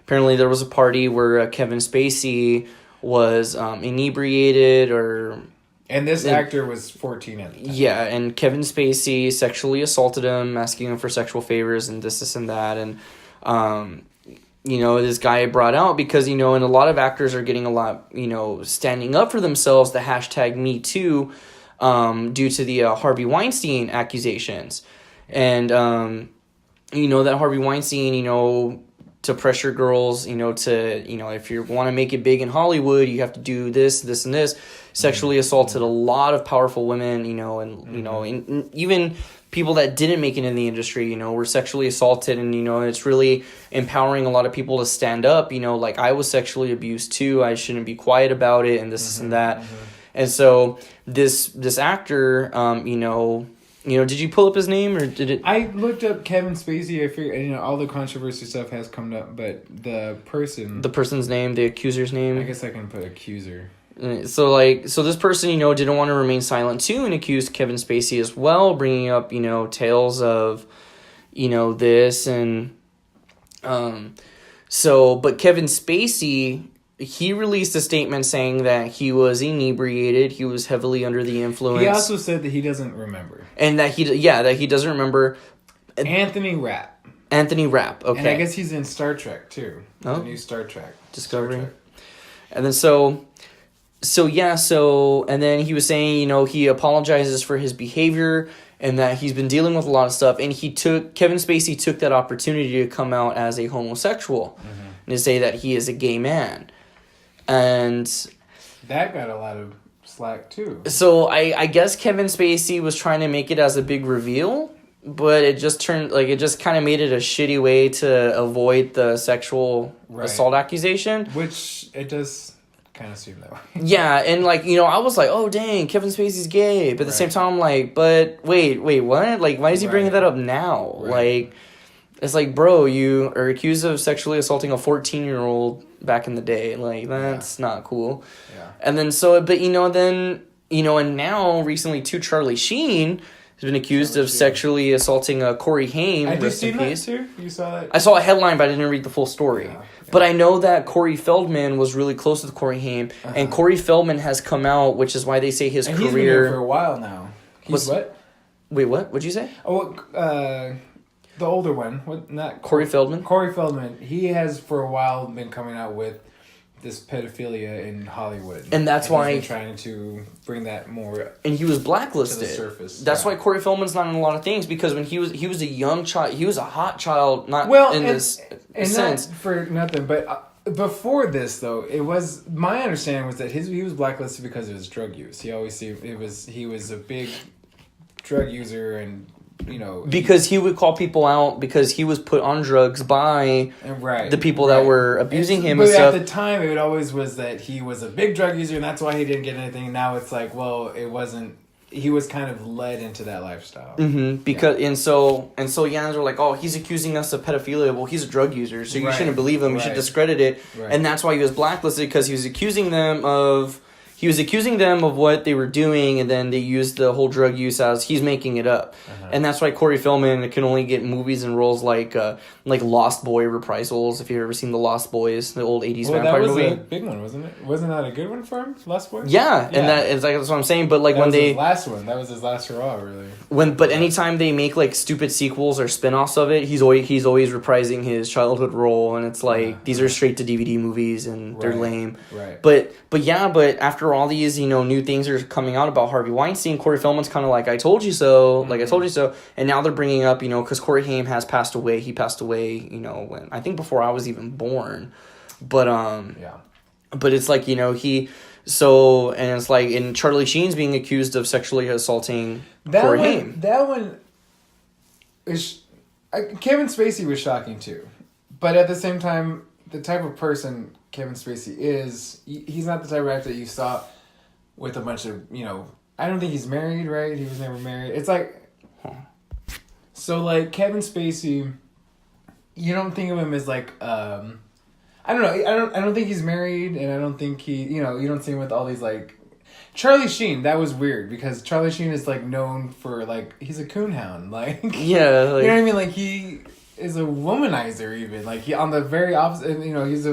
Apparently there was a party where Kevin Spacey was inebriated And this actor was 14 at the time. Yeah, and Kevin Spacey sexually assaulted him, asking him for sexual favors and this and that. And, this guy brought out because, and a lot of actors are getting a lot, standing up for themselves, the hashtag Me Too, due to the Harvey Weinstein accusations. And, that Harvey Weinstein, to pressure girls, if you want to make it big in Hollywood, you have to do this, this, and this. Sexually assaulted a lot of powerful women, and even people that didn't make it in the industry, were sexually assaulted, and it's really empowering a lot of people to stand up. Like I was sexually abused too. I shouldn't be quiet about it, and this and that. And so this actor, did you pull up his name or did it? I looked up Kevin Spacey. I figured, all the controversy stuff has come up, but the person's name, the accuser's name. I guess I can put accuser. So this person, didn't want to remain silent too, and accused Kevin Spacey as well, bringing up, tales of, this and, but Kevin Spacey, he released a statement saying that he was inebriated, he was heavily under the influence. He also said that he doesn't remember. And that he doesn't remember. Anthony Rapp. Okay. And I guess he's in Star Trek too. Oh. The new Star Trek. Discovery. Star Trek. And then and then he was saying, he apologizes for his behavior and that he's been dealing with a lot of stuff, and Kevin Spacey took that opportunity to come out as a homosexual and to say that he is a gay man. And that got a lot of slack too. So I guess Kevin Spacey was trying to make it as a big reveal, but it just kind of made it a shitty way to avoid the sexual assault accusation. Which it does kind of seem that way. Yeah, and I was like, oh dang, Kevin Spacey's gay, but at the same time I'm like, but wait, what? Like, why is he bringing that up now? Like, it's like, bro, you are accused of sexually assaulting a 14-year-old back in the day. Like, that's not cool. Yeah. And then and now recently too, Charlie Sheen has been accused of sexually assaulting Corey Haim. Have you seen that too? You saw that? I saw a headline, but I didn't read the full story. Yeah. But I know that Corey Feldman was really close with Corey Haim, and Corey Feldman has come out, which is why they say his career. He's been here for a while now. What? Wait, what? What'd you say? Oh, the older one. What? Not Corey Feldman. Corey Feldman. He has for a while been coming out with this pedophilia in Hollywood, and that's why he's been trying to bring that more. And he was blacklisted. To the surface. That's why Corey Feldman's not in a lot of things, because when he was a young child, he was a hot child. Not this sense. Not for nothing, but before this though, it was my understanding was that he was blacklisted because of his drug use. He always he was a big drug user, and because he would call people out because he was put on drugs by the people that were abusing him and stuff. But at the time, it always was that he was a big drug user, and that's why he didn't get anything. Now it's like, well, it wasn't. He was kind of led into that lifestyle. Because and so they're like, oh, he's accusing us of pedophilia. Well, he's a drug user, so you shouldn't believe him. You should discredit it. And that's why he was blacklisted, because he was accusing them of what they were doing, and then they used the whole drug use as he's making it up. And that's why Corey Feldman can only get movies and roles like Lost Boy Reprisals, if you've ever seen The Lost Boys, the old 80s vampire movie. That was a big one, wasn't it? Wasn't that a good one for him, Lost Boy? Yeah. And that's what I'm saying. But that was his last one. That was his last hurrah, really. But anytime they make stupid sequels or spin-offs of it, he's always reprising his childhood role, and it's like these are straight to DVD movies and they're lame. Right. But after all these, new things are coming out about Harvey Weinstein, Corey Feldman's kind of like, I told you so, and now they're bringing up, because Corey Haim has passed away. He passed away, when I think before I was even born, but but it's like, and it's like, and Charlie Sheen's being accused of sexually assaulting Corey Haim. That one is Kevin Spacey was shocking too, but at the same time, the type of person Kevin Spacey is, he's not the type of actor that you saw with a bunch of, I don't think he's married, right? He was never married. It's like, so like Kevin Spacey, you don't think of him as like, I don't know. I don't think he's married, and I don't think he, you don't see him with all these like, Charlie Sheen. That was weird because Charlie Sheen is like known for like, he's a coonhound, like, you know what I mean? Like he is a womanizer even, like he on the very opposite, he's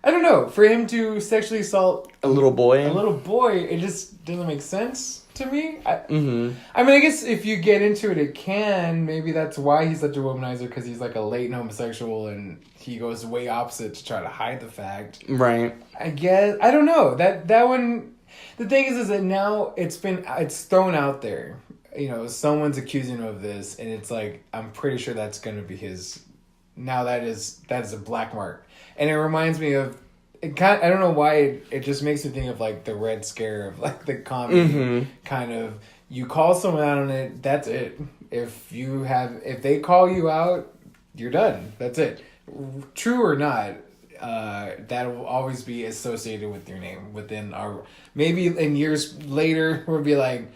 I don't know, for him to sexually assault a little boy, it just doesn't make sense to me. I mean, I guess if you get into it, it can. Maybe that's why he's such a womanizer, because he's like a latent homosexual and he goes way opposite to try to hide the fact. Right. I guess. I don't know. That one, the thing is that now it's thrown out there. Someone's accusing him of this, and it's like, I'm pretty sure that's going to be his. Now that is a black mark. And it reminds me of, I don't know why, it just makes me think of like the Red Scare of like the comedy kind of, you call someone out on it, that's it. If they call you out, you're done. That's it. True or not, that will always be associated with your name within our, maybe in years later, we'll be like,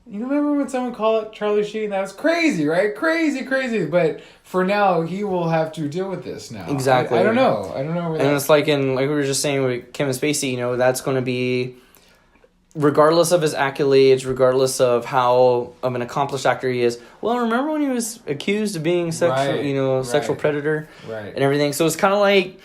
You remember when someone called it Charlie Sheen? That was crazy, right? Crazy. But for now, he will have to deal with this now. Exactly. I don't know. Where and it's like we were just saying with Kevin Spacey, you know, that's going to be, regardless of his accolades, regardless of how of an accomplished actor he is. Well, remember when he was accused of being sexual predator, right, and everything. So it's kind of like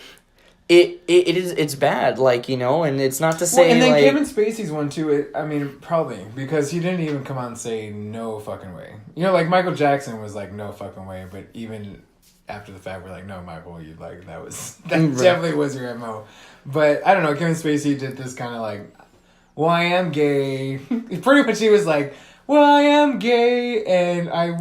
it's bad, like, you know, and it's not to say. Well, and then like, Kevin Spacey's one too. I mean, probably because he didn't even come out and say no fucking way. You know, like Michael Jackson was like no fucking way, but even after the fact, we're like, no, Michael, you like that definitely was your MO. But I don't know. Kevin Spacey did this kind of like, well, I am gay. Pretty much, he was like, well, I am gay, and I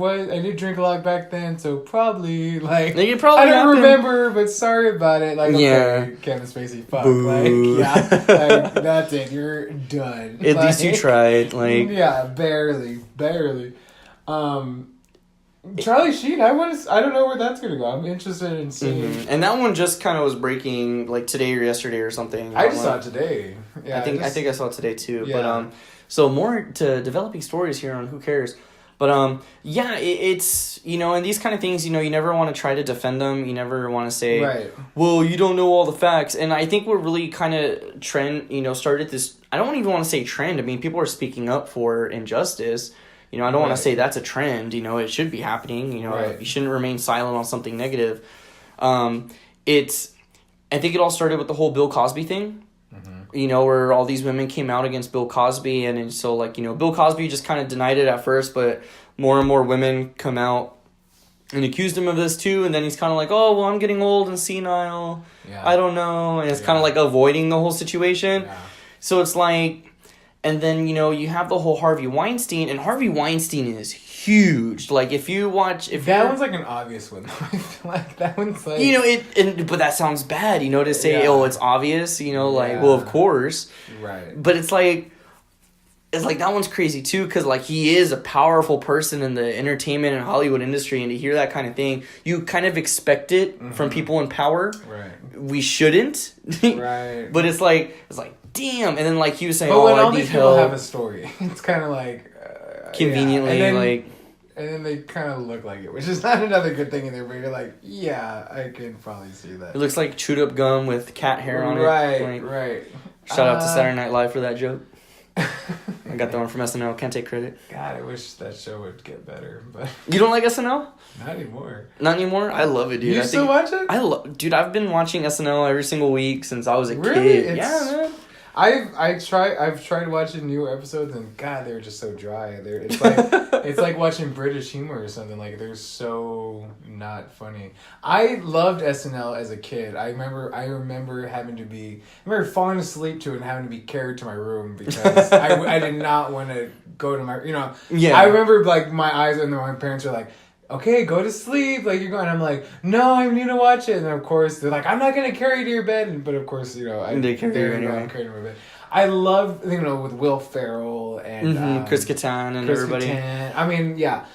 did drink a lot back then, so probably, like, it probably I don't happened. Remember, but sorry about it. Like, okay, Kevin Spacey, fuck. Boo. Like, yeah, like, that's it, you're done. At least you tried, like. Yeah, barely. Charlie Sheen, I don't know where that's gonna go. I'm interested in seeing. Mm-hmm. And that one just kind of was breaking, like, today or yesterday or something. I just saw it today. Yeah, I think I saw it today too. Yeah. But so more to developing stories here on Who Cares. But it's, you know, and these kind of things, you know, you never want to try to defend them. You never want to say, right, well, you don't know all the facts. And I think what really kind of started this, I don't even want to say trend. I mean, people are speaking up for injustice. You know, I don't want to say that's a trend. You know, it should be happening. You know, you shouldn't remain silent on something negative. I think it all started with the whole Bill Cosby thing. Mm-hmm. You know, where all these women came out against Bill Cosby, and so, like, you know, Bill Cosby just kind of denied it at first, but more and more women come out and accused him of this too, and then he's kind of like, oh, well, I'm getting old and senile. Yeah. I don't know, and it's kind of like avoiding the whole situation. Yeah. So it's like. And then, you know, you have the whole Harvey Weinstein, and Harvey Weinstein is huge. Like, if you watch... That one's like an obvious one. I feel like that one's like... You know, but that sounds bad, you know, to say, oh, it's obvious, you know, like, well, of course. Right. But it's like that one's crazy, too, because, like, he is a powerful person in the entertainment and Hollywood industry, and to hear that kind of thing, you kind of expect it from people in power. Right. We shouldn't. Right. But it's like... Damn, and then, like, he was saying, but when all I need these people help. Have a story, it's kind of like conveniently, and then they kind of look like it, which is not another good thing either. But you're like, yeah, I can probably see that. It looks like chewed up gum with cat hair on it. Right. Shout out to Saturday Night Live for that joke. I got that one from SNL. Can't take credit. God, I wish that show would get better, but you don't like SNL? Not anymore. Not anymore? I love it, dude. You still watch it? Dude, I've been watching SNL every single week since I was a really? kid. Yeah, man. I've tried watching newer episodes, and God, they're just so dry. It's like watching British humor or something. Like, they're so not funny. I loved SNL as a kid. I remember falling asleep to it and having to be carried to my room because I did not want to go to my, you know. Yeah. I remember, like, my eyes and my parents were like, okay, go to sleep. Like, you're going. I'm like, no, I need to watch it. And of course, they're like, I'm not going to carry you to your bed. But of course, you know, they carry you anyway. Carry to my bed. I love, you know, with Will Ferrell and Chris Kattan and everybody. I mean, yeah.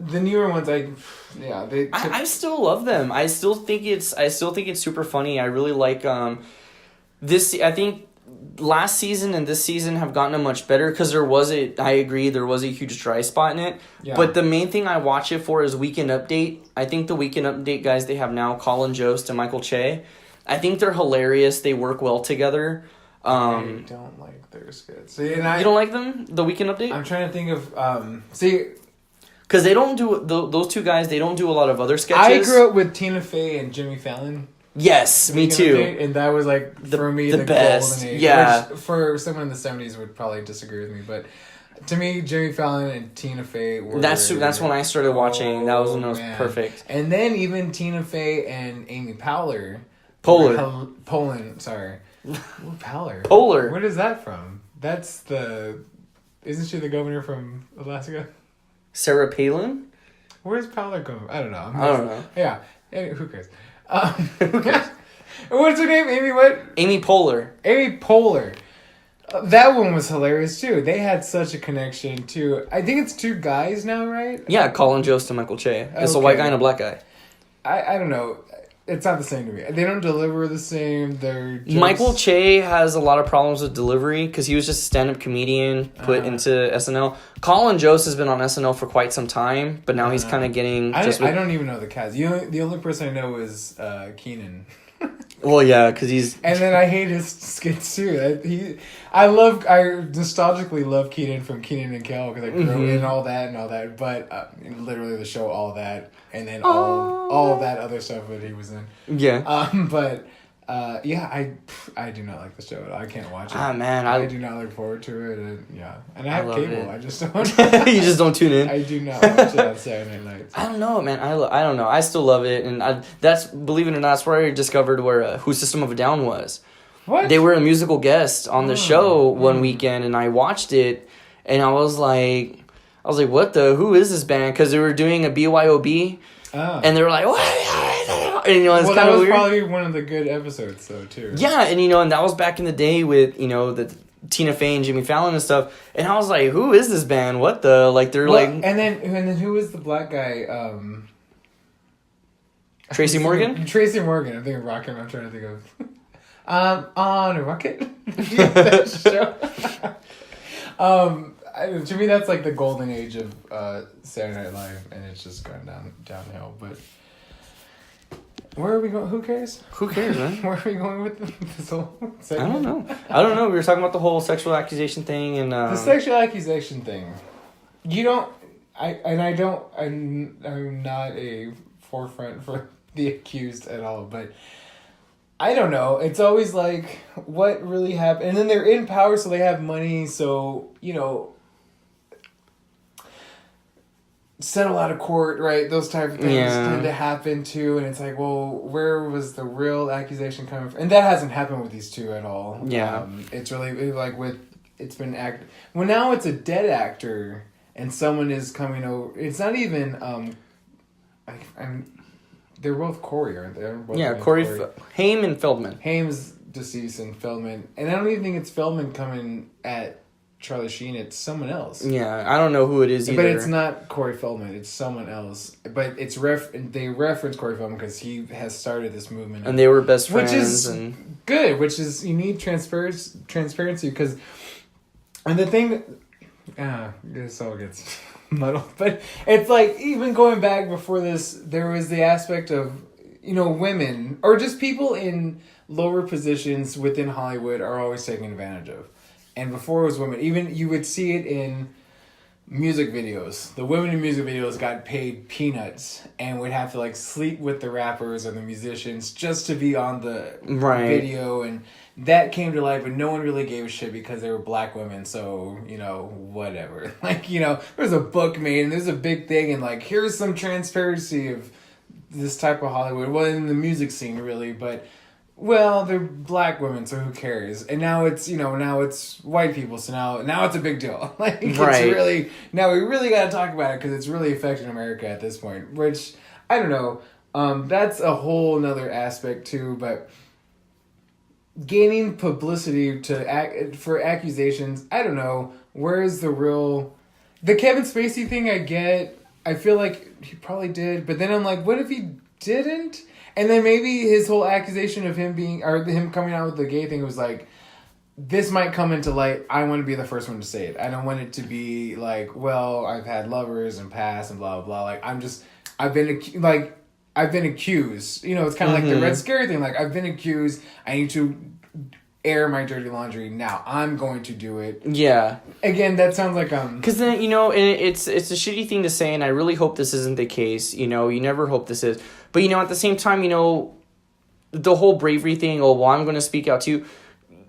The newer ones, I still love them. I still think it's super funny. I really like this. I think last season and this season have gotten much better because I agree, there was a huge dry spot in it. Yeah. But the main thing I watch it for is Weekend Update. I think the Weekend Update guys they have now, Colin Jost and Michael Che, I think they're hilarious. They work well together. I don't like their skits. See, you don't like them? The Weekend Update? I'm trying to think of because they don't do those two guys. They don't do a lot of other sketches. I grew up with Tina Fey and Jimmy Fallon. Yes, me too. And that was like for me the best. Golden age. Yeah, which for someone in the 70s would probably disagree with me, but to me, Jimmy Fallon and Tina Fey were. That's when I started watching. That was when it was perfect. And then even Tina Fey and Amy Poehler. Poland. Sorry. Poehler. What is that from? Isn't she the governor from Alaska? Sarah Palin? Where's Poehler going? I don't know. I don't know. Yeah. Who cares? Who cares? What's her name? Amy what? Amy Poehler. Amy Poehler. That one was hilarious too. They had such a connection too. I think it's two guys now, right? Yeah, Colin Jost and Michael Che. It's a white guy and a black guy. I don't know. it's not the same to me. They don't deliver the same. They're jokes. Michael Che has a lot of problems with delivery because he was just a stand-up comedian put into SNL. Colin Jost has been on SNL for quite some time, but now he's kind of getting... I don't even know the cast. The only person I know is Keenan. Well, yeah, because he's... And then I hate his skits too. I nostalgically love Keenan from Keenan and Kel because I grew in all that. But literally the show All That, and then all of that other stuff that he was in. Yeah. I do not like the show at all. I can't watch it. Ah, man, I do not look forward to it. And I have love cable. it. I just don't. You just don't tune in. I do not watch it on Saturday nights. I don't know, man. I don't know. I still love it, and that's, believe it or not, that's where I discovered where who System of a Down was. What? They were a musical guest on the show one weekend, and I watched it, and I was like, who is this band? Because they were doing a BYOB, and they were like, what? And, it's kind of weird. That was probably one of the good episodes, though, too. Yeah, and that was back in the day with the Tina Fey and Jimmy Fallon and stuff, and I was like, who is this band? What the and then who is the black guy? Tracy Morgan. Tracy Morgan. I'm thinking Rocket. I'm trying to think of. On a Rocket. That show. To me, that's like the golden age of Saturday Night Live, and it's just gone downhill. But where are we going? Who cares? Who cares, man? Where are we going with this whole segment? I don't know. We were talking about the whole sexual accusation thing and the sexual accusation thing. I'm not a forefront for the accused at all, but I don't know. It's always like, what really happened? And then they're in power, so they have money, so, settle out of court, right? Those type of things tend to happen too, and it's like, well, where was the real accusation coming from? And that hasn't happened with these two at all. Yeah. It's really like well, now it's a dead actor, and someone is coming over. It's not even they're both Corey, aren't they? Yeah, Corey. Haim and Feldman. Haim's deceased and Feldman, and I don't even think it's Feldman coming at Charlie Sheen. It's someone else. Yeah, I don't know who it is either. But it's not Corey Feldman. It's someone else. But it's they reference Corey Feldman because he has started this movement. And they were best friends. Which is good. Which is, you need transparency because, and the thing, this all gets muddled. But it's like, even going back before this, there was the aspect of, women or just people in lower positions within Hollywood are always taken advantage of. And before it was women, even you would see it in music videos. The women in music videos got paid peanuts and would have to sleep with the rappers and the musicians just to be on the video. And that came to light, but no one really gave a shit because they were black women. So, whatever. There's a book made and there's a big thing and here's some transparency of this type of Hollywood. Well, in the music scene, really, but... Well, they're black women, so who cares? And now it's, now it's white people, so now it's a big deal. It's really, now we really got to talk about it because it's really affecting America at this point, which, I don't know, that's a whole nother aspect too, but gaining publicity for accusations, I don't know, where's the Kevin Spacey thing I get, I feel like he probably did, but then I'm like, what if he didn't? And then maybe his whole accusation of him coming out with the gay thing was this might come into light. I want to be the first one to say it. I don't want it to be I've had lovers and past and blah, blah, blah. I've been accused. It's kind of like the Red Scary thing. I've been accused. I need to air my dirty laundry. Now I'm going to do it. Yeah. Again, that sounds like because then and it's a shitty thing to say, and I really hope this isn't the case. You never hope this is, but at the same time, the whole bravery thing. Oh, well, I'm going to speak out too.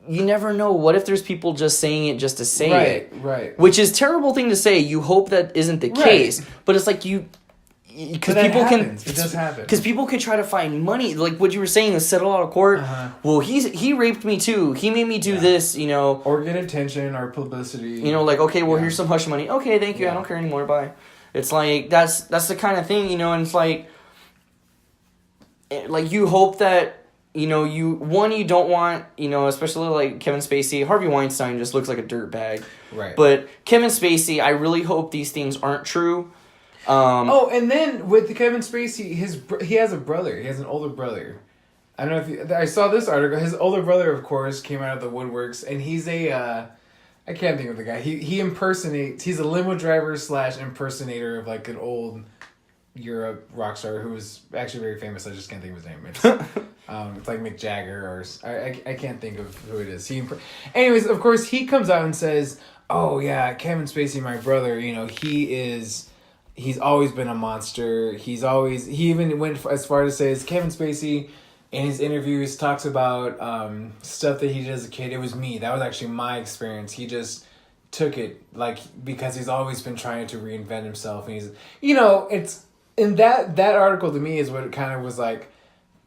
You never know. What if there's people just saying it just to say it? Right. Which is a terrible thing to say. You hope that isn't the case, but it's because people it does happen. Because people can try to find money, like what you were saying, is settle out of court. Well, he raped me too. He made me do this, or get attention or publicity. Okay, well, here's some hush money. Okay, thank you. I don't care anymore. Bye. It's that's the kind of thing, and it's you hope that you don't want, especially Kevin Spacey. Harvey Weinstein just looks like a dirtbag. Right. But Kevin Spacey, I really hope these things aren't true. Oh, and then with Kevin Spacey, he has a brother. He has an older brother. I don't know if I saw this article. His older brother, of course, came out of the woodworks, and he's a I can't think of the guy. He impersonates. He's a limo driver / impersonator of like an old Europe rock star who was actually very famous. I just can't think of his name. It's like Mick Jagger or I can't think of who it is. Anyways, of course, he comes out and says, "Oh yeah, Kevin Spacey, my brother. You know, he's always been a monster. He even went as far to say, is Kevin Spacey." In his interviews, talks about stuff that he did as a kid. It was me. That was actually my experience. He just took it because he's always been trying to reinvent himself. And he's, it's in that article to me is what it kind of was like.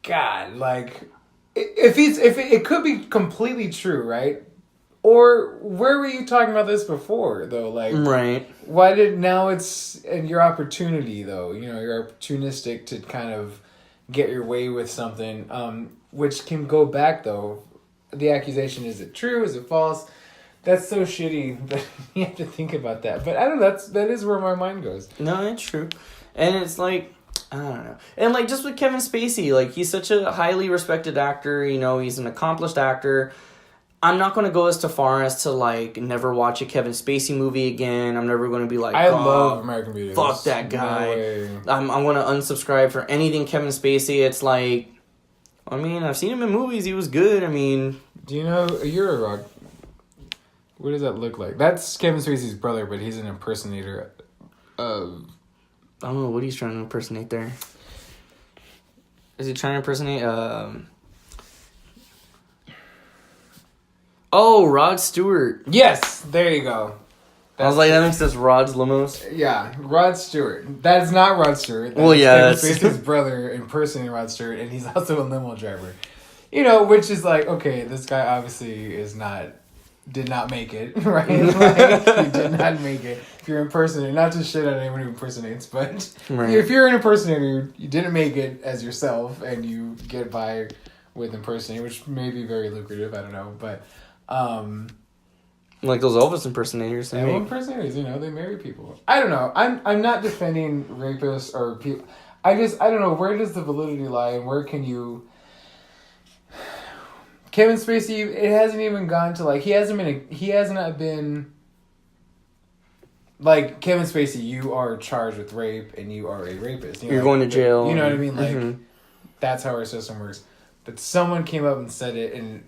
God, like if it could be completely true, right? Or where were you talking about this before though? Like, right? Why did now it's your opportunity though? You're opportunistic to kind of get your way with something, which can go back though. The accusation, is it true? Is it false? That's so shitty that you have to think about that. But I don't know, that is where my mind goes. No, it's true. And it's like, I don't know. And like just with Kevin Spacey, like he's such a highly respected actor, he's an accomplished actor. I'm not going to go as far as to like never watch a Kevin Spacey movie again. I'm never going to be like, I love American Beauty. Fuck that guy. I'm going to unsubscribe for anything Kevin Spacey. It's like, I mean, I've seen him in movies. He was good. I mean, do you know Euro? What does that look like? That's Kevin Spacey's brother, but he's an impersonator of. I don't know what he's trying to impersonate there. Is he trying to impersonate? Oh, Rod Stewart. Yes, there you go. I was like, that makes sense. Rod's Limos. Yeah, Rod Stewart. That's not Rod Stewart. Kevin Spacey's brother impersonating Rod Stewart, and he's also a limo driver. Which is like, okay, this guy obviously did not make it, right? Like, he did not make it. If you're impersonating, not to shit on anyone who impersonates, but right. If you're an impersonator, you didn't make it as yourself, and you get by with impersonating, which may be very lucrative. I don't know, but. Like those Elvis impersonators. Impersonators, they marry people. I don't know. I'm not defending rapists or people. I don't know, where does the validity lie and where can you... Kevin Spacey, it hasn't even gone to like, he hasn't been like, Kevin Spacey, you are charged with rape and you are a rapist. You're going to jail. You know what I mean? Like, That's how our system works. But someone came up and said it, and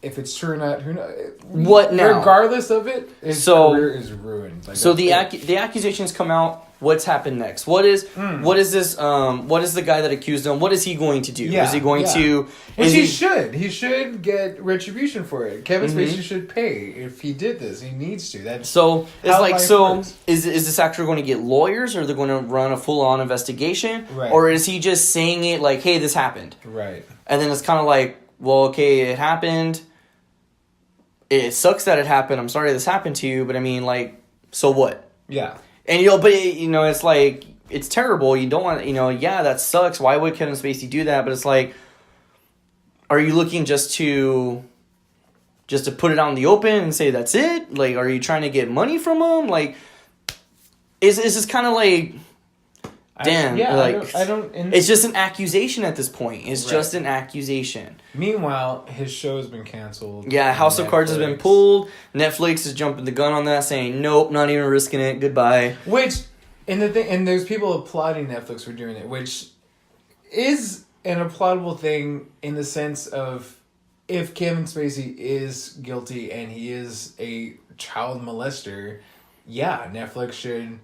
if it's true or not, who knows? What now? Regardless of it, his career is ruined. Like, so the accusations come out. What's happened next? What is this? What is the guy that accused him? What is he going to do? Yeah, is he going to? Which he should. He should get retribution for it. Kevin Spacey should pay if he did this. He needs to. That's so. It's like works. Is this actor going to get lawyers, or they're going to run a full on investigation, right. Or is he just saying it like, "Hey, this happened," right? And then it's kind of like, well, okay, it happened. It sucks that it happened. I'm sorry this happened to you, but I mean, like, so what? Yeah. And, but, it's like, it's terrible. You don't want, yeah, that sucks. Why would Kevin Spacey do that? But it's like, are you looking just to put it out in the open and say that's it? Like, are you trying to get money from him? Like, is this kind of like, damn, I don't. It's just an accusation at this point. It's just an accusation. Meanwhile, his show has been canceled. Yeah, House of Cards has been pulled. Netflix is jumping the gun on that, saying nope, not even risking it. Goodbye. Which, and there's people applauding Netflix for doing it, which is an applaudable thing in the sense of if Kevin Spacey is guilty and he is a child molester, yeah, Netflix should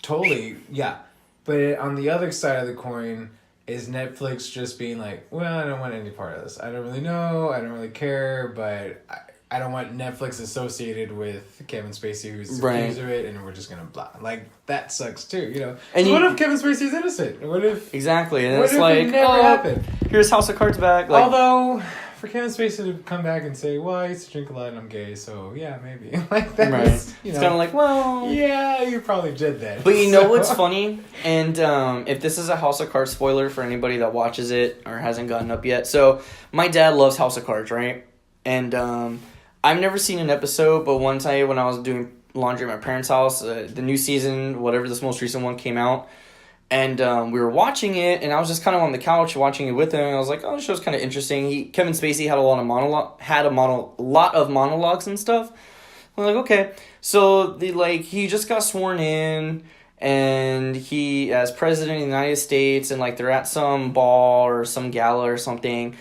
totally, yeah. But on the other side of the coin is Netflix just being like, well, I don't want any part of this. I don't really know. I don't really care. But I don't want Netflix associated with Kevin Spacey, who's accused of it, and we're just going to blah. Like, that sucks too, And so what if Kevin Spacey's innocent? What if... Exactly. And what it's if like, it never happened? Here's House of Cards back. Like, although... For Kevin Spacey to come back and say, well, I used to drink a lot and I'm gay, so yeah, maybe. Like that was, It's kind of like, well... Yeah, you probably did that. But you know what's funny? And if this is a House of Cards spoiler for anybody that watches it or hasn't gotten up yet. So, my dad loves House of Cards, right? And I've never seen an episode, but one time when I was doing laundry at my parents' house. The new season, whatever this most recent one came out. And we were watching it, and I was just kind of on the couch watching it with him. And I was like, "Oh, the show's kind of interesting." Kevin Spacey had a lot of monologues and stuff. I'm like, okay, so he just got sworn in, and he as president of the United States, and like they're at some ball or some gala or something,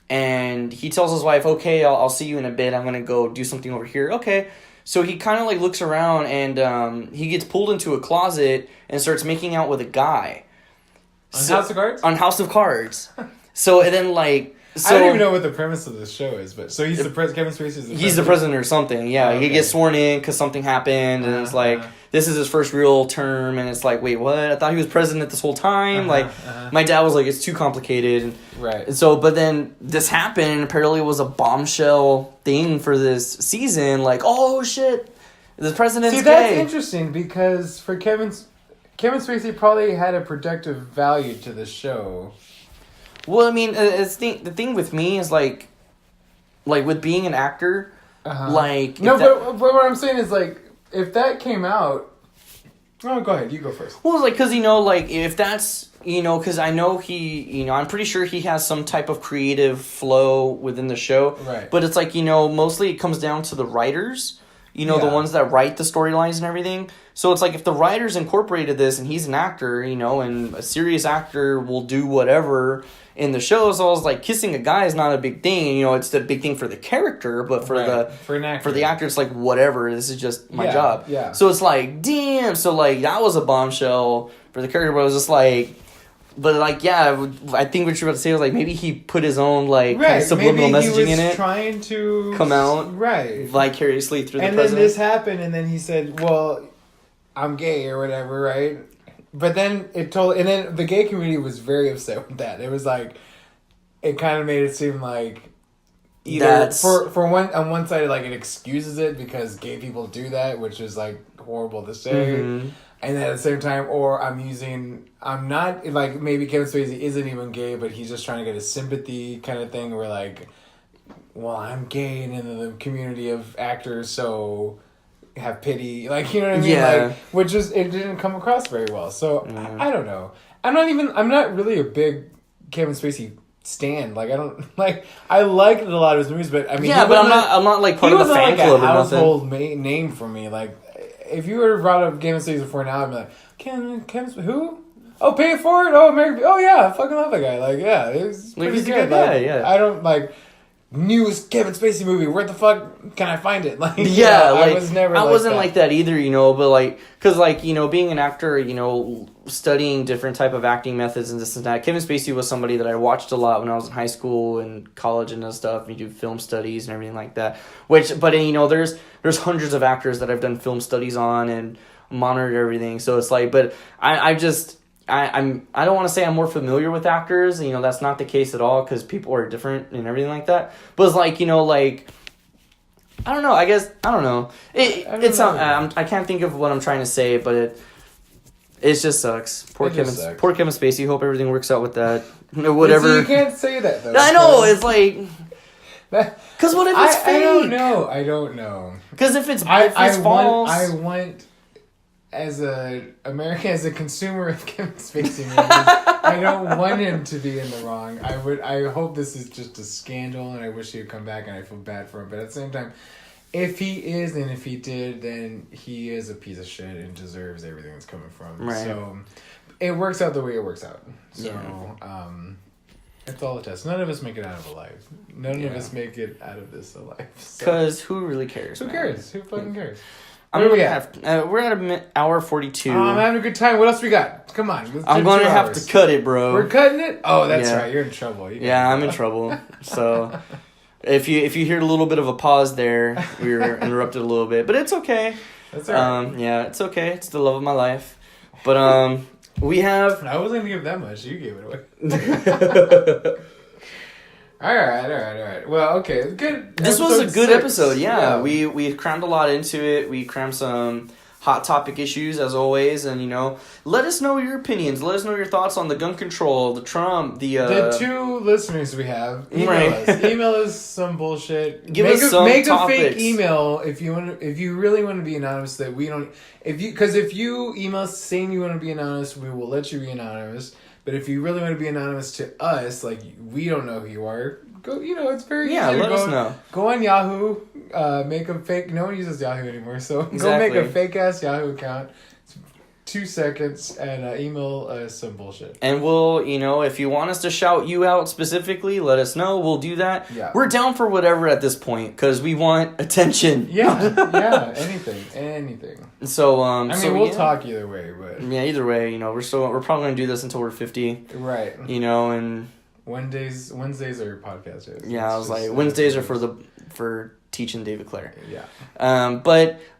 and he tells his wife, "Okay, I'll see you in a bit. I'm gonna go do something over here." Okay. So he kind of like looks around, and he gets pulled into a closet and starts making out with a guy. On House of Cards? On House of Cards. So, and then like... So, I don't even know what the premise of the show is, but so he's the Kevin Spacey is the president? He's the president or something, yeah. Okay. He gets sworn in because something happened, and it's like, this is his first real term, and it's like, wait, what? I thought he was president this whole time? My dad was like, it's too complicated. Right. And so, but then this happened, and apparently it was a bombshell thing for this season, like, oh shit, the president's See, that's gay. interesting, because for Kevin Spacey probably had a protective value to the show. Well, I mean, the thing with me is like with being an actor, like... No, but what I'm saying is, like, if that came out... Oh, go ahead. You go first. Well, it's like, because, like, if that's, because I know he, I'm pretty sure he has some type of creative flow within the show. Right. But it's like, mostly it comes down to the writers, the ones that write the storylines and everything. So it's like, if the writers incorporated this and he's an actor, and a serious actor will do whatever in the show. So I was like, kissing a guy is not a big thing. It's the big thing for the character, but for the actor, it's like, whatever. This is just my job. Yeah. So it's like, damn. So like, that was a bombshell for the character, but it was just like, I think what you're about to say was like, maybe he put his own like kind of subliminal messaging in it. Trying to come out vicariously through the president. And then this happened, and then he said, "Well, I'm gay" or whatever, right? But then and then the gay community was very upset with that. It was like, it kind of made it seem like either for one on one side, like, it excuses it because gay people do that, which is like horrible to say. Mm-hmm. And then at the same time, or I'm not, like, maybe Kevin Spacey isn't even gay, but he's just trying to get a sympathy kind of thing where, like, well, I'm gay and in the community of actors, so have pity. Like, you know what I mean? Yeah. Like, it didn't come across very well. So, I don't know. I'm not really a big Kevin Spacey stan. Like, I liked a lot of his movies, but I mean, yeah, but I'm not like part of the fan club or nothing. Household name for me. Like, if you were brought up Game of Thrones before now, I'd be like, Kevin, who? Oh, Pay It Forward? Oh, American. Oh, yeah, I fucking love that guy. Like, yeah, he's pretty good. A good guy, yeah. I don't, like, newest Kevin Spacey movie. Where the fuck can I find it? Like, yeah, like, I wasn't like that either, but like, because like, being an actor, studying different type of acting methods and this and that. Kevin Spacey was somebody that I watched a lot when I was in high school and college and stuff. You do film studies and everything like that. There's hundreds of actors that I've done film studies on and monitored everything. So it's like, but I don't want to say I'm more familiar with actors. That's not the case at all because people are different and everything like that. But it's like, I don't know. I guess I don't know. I can't think of what I'm trying to say, but it just sucks. Poor Kevin Spacey. Hope everything works out with that. Whatever. You can't say that though. I know. It's like. Because what if it's fake? I don't know. Because if it's false. I want. As a consumer of Kevin Spacey movies, I don't want him to be in the wrong. I hope this is just a scandal, and I wish he would come back, and I feel bad for him. But at the same time, if he is, and if he did, then he is a piece of shit and deserves everything that's coming from him. Right. So it works out the way it works out. So it's all a test. None of us make it out of alive. None of us make it out of this alive. Because who really cares? Who cares? Who fucking cares? We're at an hour 42. I'm having a good time. What else we got? Come on. I'm going to have to cut it, bro. We're cutting it? Oh, that's right. You're in trouble. I'm in trouble. So if you hear a little bit of a pause there, we were interrupted a little bit. But it's okay. That's all right. It's okay. It's the love of my life. But we have... I wasn't going to give that much. You gave it away. All right. Well, okay, good. This was a good episode. Yeah, we crammed a lot into it. We crammed some hot topic issues as always, and let us know your opinions. Let us know your thoughts on the gun control, the Trump, the 2 listeners we have. Email Right. us. Email us some bullshit. Give us some make topics. a fake email if you really want to be anonymous. That we don't. Because if you email us saying you want to be anonymous, we will let you be anonymous. But if you really want to be anonymous to us, like we don't know who you are, go. It's very easy. let to us know. Go on Yahoo, make a fake. No one uses Yahoo anymore, so go Exactly. make a fake ass Yahoo account. 2 seconds and email us some bullshit. And we'll, if you want us to shout you out specifically, let us know. We'll do that. Yeah. We're down for whatever at this point because we want attention. Yeah, anything. So, we'll talk either way, but Yeah, either way, we're probably gonna do this until we're 50. right. And Wednesdays are podcast days. yeah, I was like Wednesdays are for teaching David Clare. Yeah.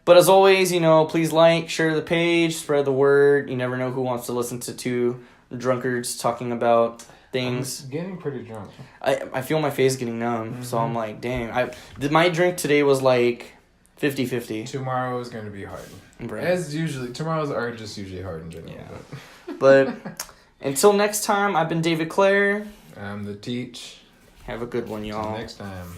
But as always, please share the page, spread the word. You never know who wants to listen to 2 drunkards talking about things. I'm getting pretty drunk. I feel my face getting numb, so I'm like, dang. My drink today was like 50-50. Tomorrow is going to be hard. Right. As usually, tomorrows are just usually hard in general. Yeah. But until next time, I've been David Clare. I'm the Teach. Have a good one, y'all. Until next time.